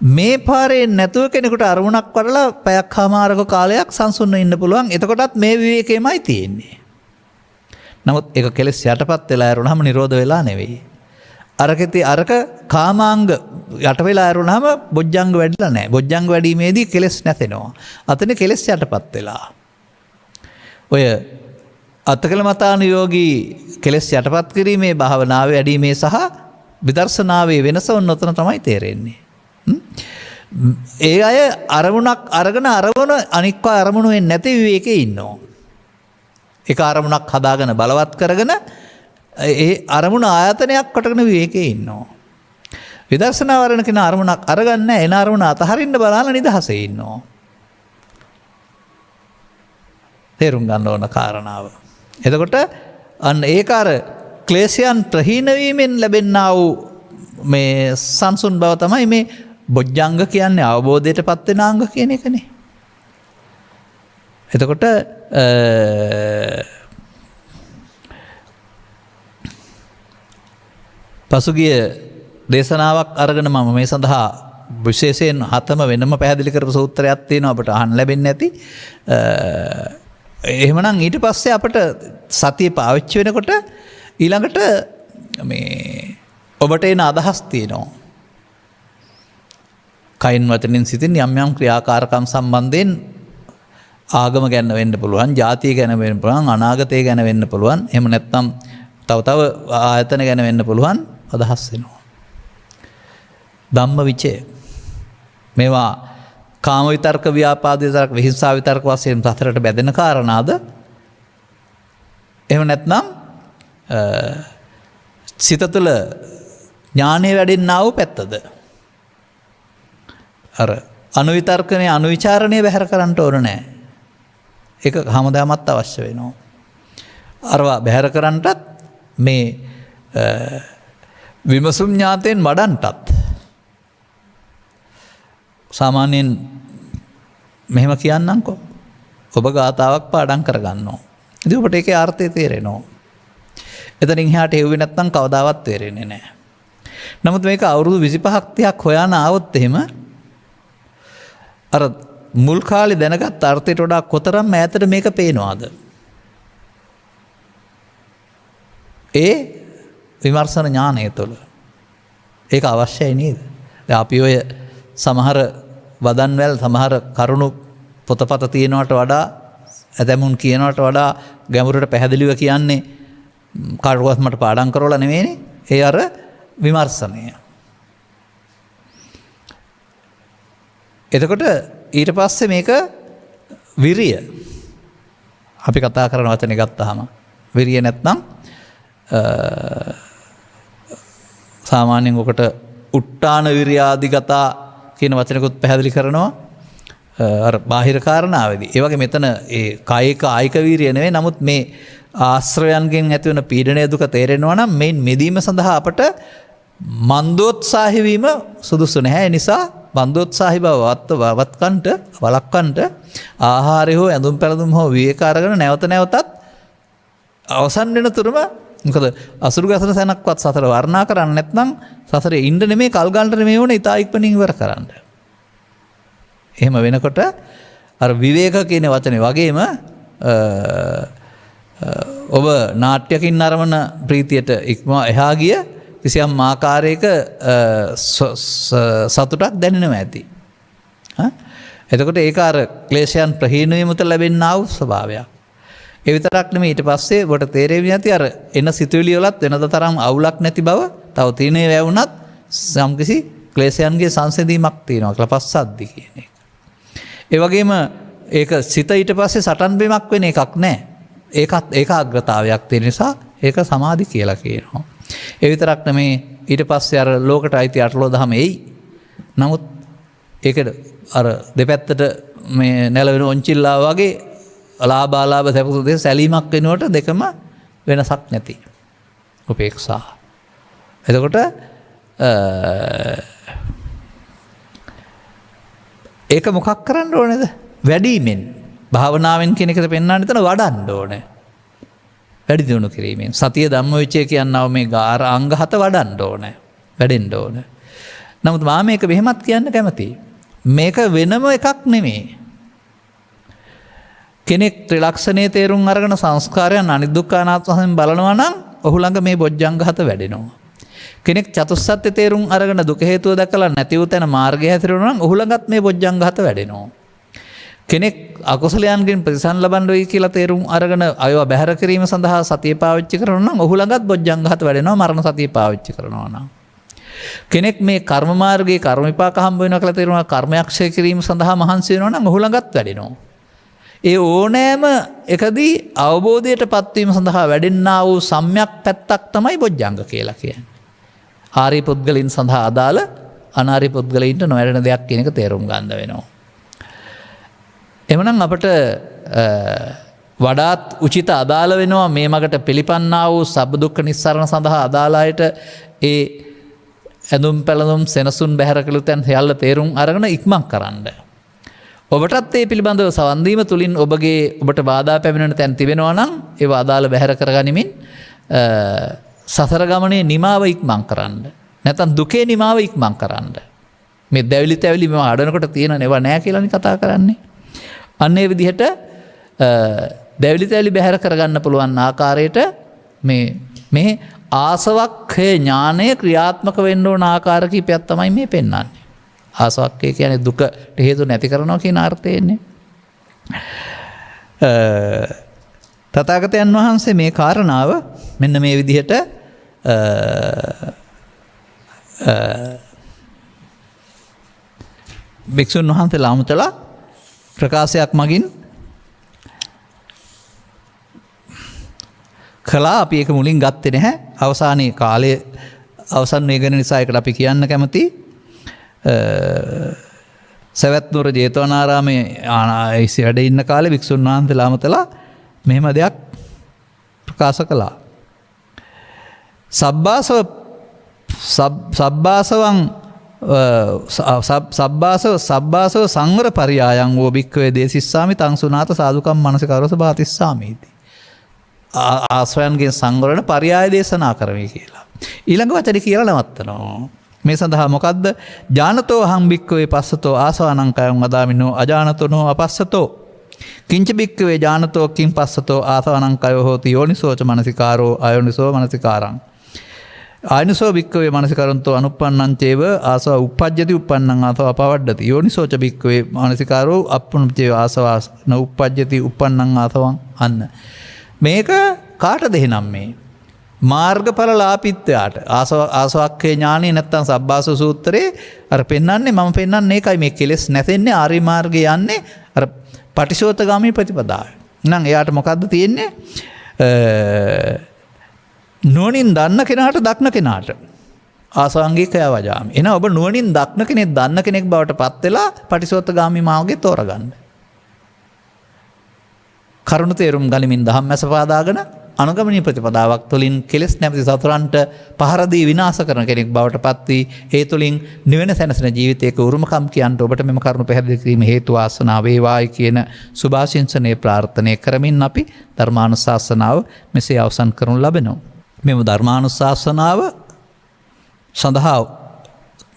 මේ පාරේ නැතුව කෙනෙකුට අරමුණක් වඩලා පැයක් හමාරක කාලයක් සංසුන්ව ඉන්න පුළුවන්. එතකොටත් මේ විවේකයමයි තියෙන්නේ. නමුත් ඒක කෙලෙස් යටපත් වෙලා ඇරුණාම නිරෝධ වෙලා නෙවෙයි. අරක කාමාංග යට වෙලා ඇරුණාම බොජ්ජංග වැඩිලා නැහැ. බොජ්ජංග වැඩිීමේදී කෙලෙස් නැතෙනවා. අතන කෙලෙස් යටපත් වෙලා. ඔය අත්තකල මතානුයෝගී කෙලෙස් යටපත් කිරීමේ භාවනාවේ වැඩීමේ සහ විදර්ශනාවේ වෙනස ඔන්නතන තමයි තේරෙන්නේ. ඒ අය අරමුණක් අරගෙන අරමුණ අනික්වා අරමුණු වෙන්නේ නැති විවේකේ ඉන්නවා. එක අරමුණක් හදාගෙන බලවත් කරගෙන ඒ අරමුණ ආයතනයක් කොටගෙන විවේකේ ඉන්නවා. විදර්ශනා වරණ කියන අරමුණක් අරගන්න එන අරමුණ අතහරින්න බලන නිදහසේ ඉන්නවා. තේරුම් ගන්න ඕන කාරණාව. එතකොට අන්න ඒක අර ක්ලේශයන් ප්‍රහීන වීමෙන් ලැබෙනා වූ මේ සංසුන් බව තමයි මේ බොජ්ජංග කියන්නේ අවබෝධයට පත් වෙන අංග කියන එකනේ. එතකොට පසුගිය දේශනාවක් අරගෙන මම මේ සඳහා විශේෂයෙන් 7ම වෙනම පැහැදිලි කරපු සූත්‍රයක් තියෙනවා අපට අහන්න ලැබෙන්නේ නැති. එහෙමනම් ඊට පස්සේ අපට සතිය පාවිච්චි වෙනකොට ඊළඟට මේ ඔබට එන අදහස් තියෙනවා. කයින් වචනෙන් සිතින් යම් යම් ක්‍රියාකාරකම් සම්බන්ධයෙන් ආගම ගැන වෙන්න පුළුවන්, ජාතිය ගැන වෙන්න පුළුවන්, අනාගතය ගැන වෙන්න පුළුවන්. එහෙම නැත්නම් තව ආයතන ගැන වෙන්න පුළුවන් අදහස් වෙනවා. ධම්ම විචය. මේවා කාම විතර්ක, ව්‍යාපාද විතර්ක, විහිංසා විතර්ක වශයෙන් සතරට බෙදෙන කාරණාද? එහෙම නැත්නම් සිත තුළ ඥානය වැඩෙන්නා වූ පැත්තද. අර අනුවිතර්කනය අනුවිචාරණය බැහැර කරන්න ඕන නෑ. එක හමුදාමත් අවශ්‍ය වෙනවා. අරවා බැහැර කරන්නටත් මේ විමසුම් ඥාතයෙන් වඩන්ටත්. සාමාන්‍යයෙන් මෙහෙම කියන්නම්කො ඔබ ගාථාවක් පාඩම් කරගන්නවා. ඉතින් ඔබට ඒකේ අර්ථය තේරෙනවා. එතනින් එහාට එව්වේ නැත්නම් කවදාවත් තේරෙන්නේ නැහැ. නමුත් මේක අවුරුදු 25ක් 30ක් හොයන ආවොත් එහෙම අර මුල් කාලේ දැනගත් අර්ථයට වඩා කොතරම් ඈතට මේක පේනවාද? ඒ විමර්ශන ඥානය තුළ ඒක අවශ්‍යයි නේද? දැන් අපි ඔය සමහර වදන්වැල් සමහර කරුණු පොතපත තියෙනවට වඩා ඇතැමුන් කියනවට වඩා ගැඹුරට පැහැදිලිව කියන්නේ කාටවත් මට පාඩම් කරවලා නෙමෙයිනේ. ඒ අර විමර්ශනය. එතකොට ඊට පස්සේ මේක විරිය. අපි කතා කරන වචනේ ගත්තාම විරිය නැත්නම් සාමාන්‍යයෙන් ඔකට උට්ටාන විරියාදිගතා කියන වචනකුත් පැහැදිලි කරනවා අර බාහිර කාරණාවේදී. ඒ වගේ මෙතන ඒ කායික ආයික වීරිය නෙවෙයි. නමුත් මේ ආශ්‍රයයන්ගෙන් ඇතිවන පීඩනය දුක තේරෙනවා නම් මේ මෙදීම සඳහා අපට මන්දෝත්සාහී වීම සුදුසු නැහැ. ඒ නිසා මන්දෝත්සාහී බව වළක්වන්නට ආහාරය හෝ ඇඳුම් පැළඳුම් හෝ විවේක අරගෙන නැවත නැවතත් අවසන් වෙන තුරුම මොකද අසුරු ගසන සැනක්වත් සතර වර්ණා කරන්න නැත්නම් සසරේ ඉන්න නෙමෙයි කල් ගන්නට නෙමෙයි ඕනේ ඉතා ඉක්මනින් ඉවර කරන්න. එහෙම වෙනකොට අර විවේක කියන වචනේ වගේම ඔබ නාට්‍යකින් අරමන ප්‍රීතියට ඉක්මවා එහා ගිය කිසියම් ආකාරයක සතුටක් දැනෙනවා ඇති. එතකොට ඒක අර ක්ලේශයන් ප්‍රහීන වීමට ලැබෙනා වූ ස්වභාවයක්. ඒ විතරක් නෙමෙයි ඊට පස්සේ ඔබට තේරෙන්නේ නැති අර එන සිතුවිලි වලත් වෙනද තරම් අවුලක් නැති බව තව තීනේ වැවුනත් සම්කිසි ක්ලේශයන්ගේ සංසිඳීමක් තියෙනවා කියලා පස්සද්දි කියන එක. ඒ වගේම ඒක සිත ඊට පස්සේ සටන් බිමක් වෙන එකක් නෑ. ඒකත් ඒකාග්‍රතාවයක් තියෙන නිසා ඒක සමාධි කියලා කියනවා. ඒ විතරක් නෙමෙයි ඊට පස්සේ අර ලෝකට අයිති අටලෝ දහම එයි. නමුත් ඒකට අර දෙපැත්තට මේ නැලවෙන ඔන්චිල්ලා වගේ අලාභාලාභ සැපසු දෙක සැලීමක් වෙනකොට දෙකම වෙනසක් නැති. උපේක්ෂා. එතකොට ඒක මොකක් කරන්න ඕනේද? වැඩිමෙන් භාවනාවෙන් කියන එකට පෙන්වන්න එතන වඩන්න ඕනේ. වැඩි දියුණු කිරීමෙන් සතිය ධම්මවිචය කියනව මේ ගාර අංග 7 වඩන්න ඕනේ. වැඩෙන්න ඕනේ. නමුත් මම මේක මෙහෙමත් කියන්න කැමතියි. මේක වෙනම එකක් නෙමෙයි. කෙනෙක් ත්‍රිලක්ෂණයේ තේරුම් අරගෙන සංස්කාරයන් අනිදුක්ඛ අනාත්ම වශයෙන් බලනවා නම් ඔහු ළඟ මේ බොජ්ජංග 7 වැඩෙනවා. කෙනෙක් චතුස්සත්‍ය තේරුම් අරගෙන දුක හේතුව දැකලා නැති වූ තැන මාර්ගය හැසිරෙනවා නම් ඔහු ළඟත් මේ බොජ්ජංග 7 වැඩෙනවා. කෙනෙක් අකුසලයන්ගෙන් ප්‍රතිසන් ලබන්න වෙයි කියලා තේරුම් අරගෙන අයව බැහැර කිරීම සඳහා සතිය පාවිච්චි කරනවා නම් ඔහු ළඟත් බොජ්ජංග 7 වැඩෙනවා මරණ සතිය පාවිච්චි කරනවා නම්. කෙනෙක් මේ කර්ම මාර්ගයේ කර්ම විපාක හම්බ වෙනවා කියලා තේරුම් කර්මයක් ක්ෂය කිරීම සඳහා මහන්සි වෙනවා නම් ඔහු ළඟත් වැඩෙනවා. ඒ ඕනෑම එකදී අවබෝධයට පත්වීම සඳහා වැඩෙන්නා වූ සම්‍යක් පැත්තක් තමයි බොජ්ජංග කියලා කියන්නේ. ආර්ය පුද්ගලයන් සඳහා අදාළ අනාර්ය පුද්ගලයන්ට නොවැඩෙන දෙයක් කියන එක තේරුම් ගන්න වෙනවා. එමනම් අපට වඩාත් උචිත අදාළ වෙනවා මේ මගට පිළිපන්නා වූ සබ්බ දුක්ඛ නිස්සාරණ සඳහා අදාළ අයට ඒ ඇඳුම් පැළඳුම් සෙනසුන් බැහැර කළ තැන් සියල්ල තේරුම් අරගෙන ඉක්මන් කරන්න. ඔබටත් ඒ පිළිබඳව සවන් දීම තුලින් ඔබට බාධා පැමිණෙන තැන් තිබෙනවා නම් ඒව අදාළ බැහැර කරගනිමින් සසර ගමනේ නිමාව ඉක්මන් කරන්න. නැත්නම් දුකේ නිමාව ඉක්මන් කරන්න. මේ දැවිලි තැවිලි මේව අඩනකොට තියෙන ඒවා නෑ කියලානේ කතා කරන්නේ. අන්න ඒ විදිහට දැවිලි තැවිලි බැහැර කරගන්න පුළුවන් ආකාරයට මේ ආසවක්ඛය ඥානය ක්‍රියාත්මක වෙන්න ඕන ආකාර කීපයක් තමයි මේ පෙන්වන්නේ. ආසවක්ඛය කියන්නේ දුකට හේතු නැති කරනවා කියන අර්ථයෙන්නේ. තථාගතයන් වහන්සේ මේ කාරණාව මෙන්න මේ විදිහට භික්ෂුන් වහන්සේලා අමුතලා ප්‍රකාශයක් මගින් කලා අපි ඒක මුලින් ගත්තේ නැහැ. අවසානයේ කාලය අවසන් වේගන නිසා ඒකට අපි කියන්න කැමති සවැත් නුවර ජේතවනාරාමේ ආයිසි වැඩ ඉන්න කාලේ වික්ෂුන් වහන්සේලා අමතලා මෙහෙම දෙයක් ප්‍රකාශ කළා. සබ්බාසව සංවර පරියායන් වූ භික්ඛවේ දේසිස්සාමි තං සුනාත සාදුකම් මනසිකාරස භාතිස්සාමීති. ආශ්‍රයන්ගෙන් සංවරණ පරියාය දේශනා කරමි කියලා. ඊළඟ වචනේ කියලා නවත්තනවා. මේ සඳහා මොකද්ද? ඥානතෝ අහං භික්ඛවේ පස්සතෝ ආසවානං කයං වදාමිනෝ අජානතෝ අපස්සතෝ කිංච භික්ඛවේ ඥානතෝ කිං පස්සතෝ ආසවානං කයෝ හෝති යෝනිසෝච මනසිකාරෝ අයෝනිසෝ මනසිකාරං ආයනසෝ භික්ඛවේ මනසිකරන්තෝ අනුප්පන්නං චේව ආසව උප්පජ්ජති උප්පන්නං ආසව අපවඩ්ඩති යෝනිසෝච භික්ඛවේ මනසිකාරෝ අප්පුඤ්චේ ආසවා න උප්පජ්ජති උප්පන්නං ආසවං අන්න. මේක කාටද එහෙනම් මේ මාර්ගඵල ලාපිත්වයාට ආසවක්ඛේ ඥානෙ නැත්තම් සබ්බාසව සූත්‍රයේ අර පෙන්වන්නේ මම පෙන්වන්නේ ඒකයි මේ කෙලෙස් නැතෙන්නේ ආර්ය මාර්ගේ යන්නේ අර පටිසෝතගාමී ප්‍රතිපදාව. එහෙනම් එයාට මොකද්ද තියෙන්නේ? නුවණින් දන්න කෙනාට දක්න කෙනාට ආසංගිකය වජාමි. එහෙනම් ඔබ නුවණින් දක්න කෙනෙක් දන්න කෙනෙක් බවට පත් වෙලා පටිසෝතගාමී මාර්ගේ තෝරගන්න. කරුණ තේරුම් ගනිමින් ධම්මැස පාදාගෙන අනුගමනීය ප්‍රතිපදාවක් තුළින් කෙලෙස් නැමැති සතරන්ට පහර දී විනාශ කරන කෙනෙක් බවට පත් වී ඒ තුළින් නිවන සැනසෙන ජීවිතයක උරුමකම් කියන්ට ඔබට මෙම කරුණු පැහැදිලි කිරීම හේතු වාසනා වේවායි කියන සුභාශිංසනයේ ප්‍රාර්ථනා කරමින් අපි ධර්මානුශාසනාව මෙසේ අවසන් කරනු ලබනවා. මෙම ධර්මානුශාසනාව සඳහා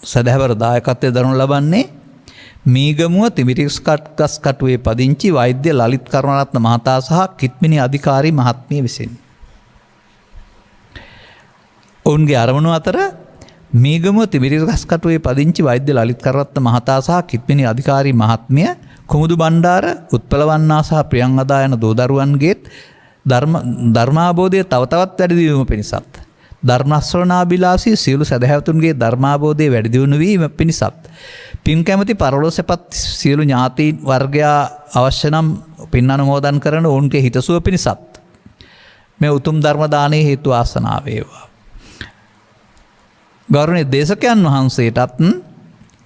සදහැවර දායකත්වයේ දරනු ලබන්නේ මීගමුව තිමිරිස්කට්ගස් කටුවේ පදිංචි වෛද්‍ය ලලිත් කරුණාරත්න මහතා සහ කිත්මිනි අධිකාරී මහත්මිය විසින්. ඔවුන්ගේ අරමුණු අතර මීගමුව තිමිරිස්ගස් කටුවේ පදිංචි වෛද්‍ය ලලිත් කරුණාරත්න මහතා සහ කිත්මිනි අධිකාරී මහත්මිය කුමුදු බණ්ඩාර උත්පලවන්නා සහ ප්‍රියංගදා යන දූ දරුවන්ගේත් ධර්මාබෝධය තව තවත් වැඩි දියුණුව පිණිසත් ධර්ම ශ්‍රවණාබිලාසී සියලු සදහැවතුන්ගේ ධර්මාබෝධය වැඩි දියුණු වීම පිණිසත් පින් කැමති පරලෝසෙපත් සියලු ඥාතීන් වර්ගයා අවශ්‍ය නම් පින් අනුමෝදන් කරන ඔවුන්ගේ හිතසුව පිණිසත් මේ උතුම් ධර්ම දානයේ හේතු ආසනා වේවා. ගෞරවනීය දේශකයන් වහන්සේටත්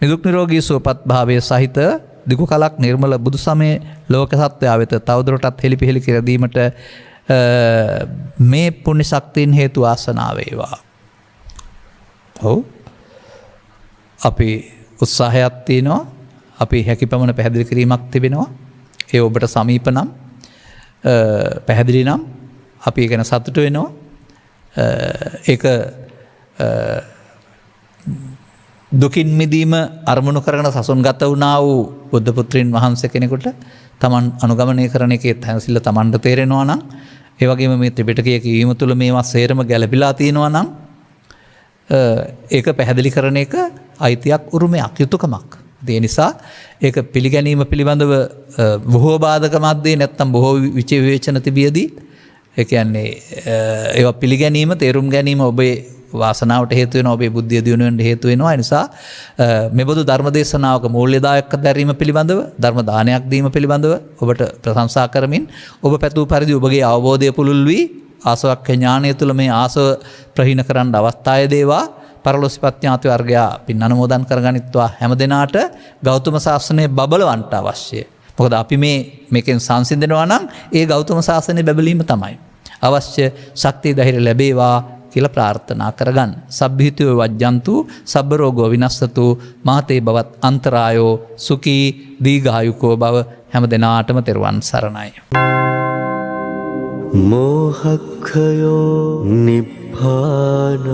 නිදුක් නිරෝගී සුවපත් භාවයේ සහිත දිගු කලක් නිර්මල බුදු සමයේ ලෝක සත්වයා වෙත තවදුරටත් හෙළිපෙහෙළි කර දීමට මේ පුණ්‍ය ශක්තියින් හේතු ආසනා වේවා. ඔව් අපි උත්සාහයක් තියෙනවා. අපි හැකියපමණ පැහැදිලි කිරීමක් තිබෙනවා. ඒ ඔබට සමීප නම් පැහැදිලි නම් අපි ඒ ගැන සතුටු වෙනවා. ඒක දුකින් මිදීම අරමුණු කරගෙන සසුන්ගත වුණා වූ බුද්ධ පුත්‍රින් වහන්සේ කෙනෙකුට තමන් අනුගමනය කරන එකේ තැන්සිල්ල තමන්ට තේරෙනවා නම් ඒ වගේම මේ ත්‍රිපිටකයේ කියවීම තුළ මේවා සේරම ගැළපීලා තියෙනවා නම් ඒක පැහැදිලි කරන එක අයිතියක් උරුමයක් යුතුයකමක්. ඒ නිසා ඒක පිළිගැනීම පිළිබඳව බොහෝ බාධක මැද්දේ නැත්තම් බොහෝ විචේචන තිබියදී ඒ කියන්නේ ඒවා පිළිගැනීම තේරුම් ගැනීම ඔබේ වාසනාවට හේතු වෙනවා ඔබේ බුද්ධිය දියුණු වෙන්න හේතු වෙනවා. ඒ නිසා මෙබඳු ධර්ම දේශනාවක මූල්‍යදායක දැරීම පිළිබඳව ධර්ම දානයක් දීම පිළිබඳව ඔබට ප්‍රශංසා කරමින් ඔබ පැතූ පරිදි ඔබගේ අවබෝධය පුළුල් වී ආසවක්ඛ ඥානය තුළ මේ ආසව ප්‍රහීන කරන්න අවස්ථාය දේවා. පරලෝසිපත් ඥාති වර්ගයා පින් අනුමෝදන් කරගනිත්වා හැම දිනාට ගෞතම සාසනය බබලවන්ට අවශ්‍යයි. මොකද අපි මේකෙන් සංසිඳනවා නම් ඒ ගෞතම සාසනය බබලීම තමයි. අවශ්‍ය ශක්තිය ධෛර්ය ලැබේවා කියලා ප්‍රාර්ථනා කරගන්න. සබ්බීතෝ වජ්ජන්තු සබ්බ රෝගෝ විනස්සතු මාතේ බවත් අන්තරායෝ සුඛී දීඝායුකෝ බව හැම දිනාටම තෙරුවන් සරණයි. මෝහක්ඛයෝ නිබ්බානං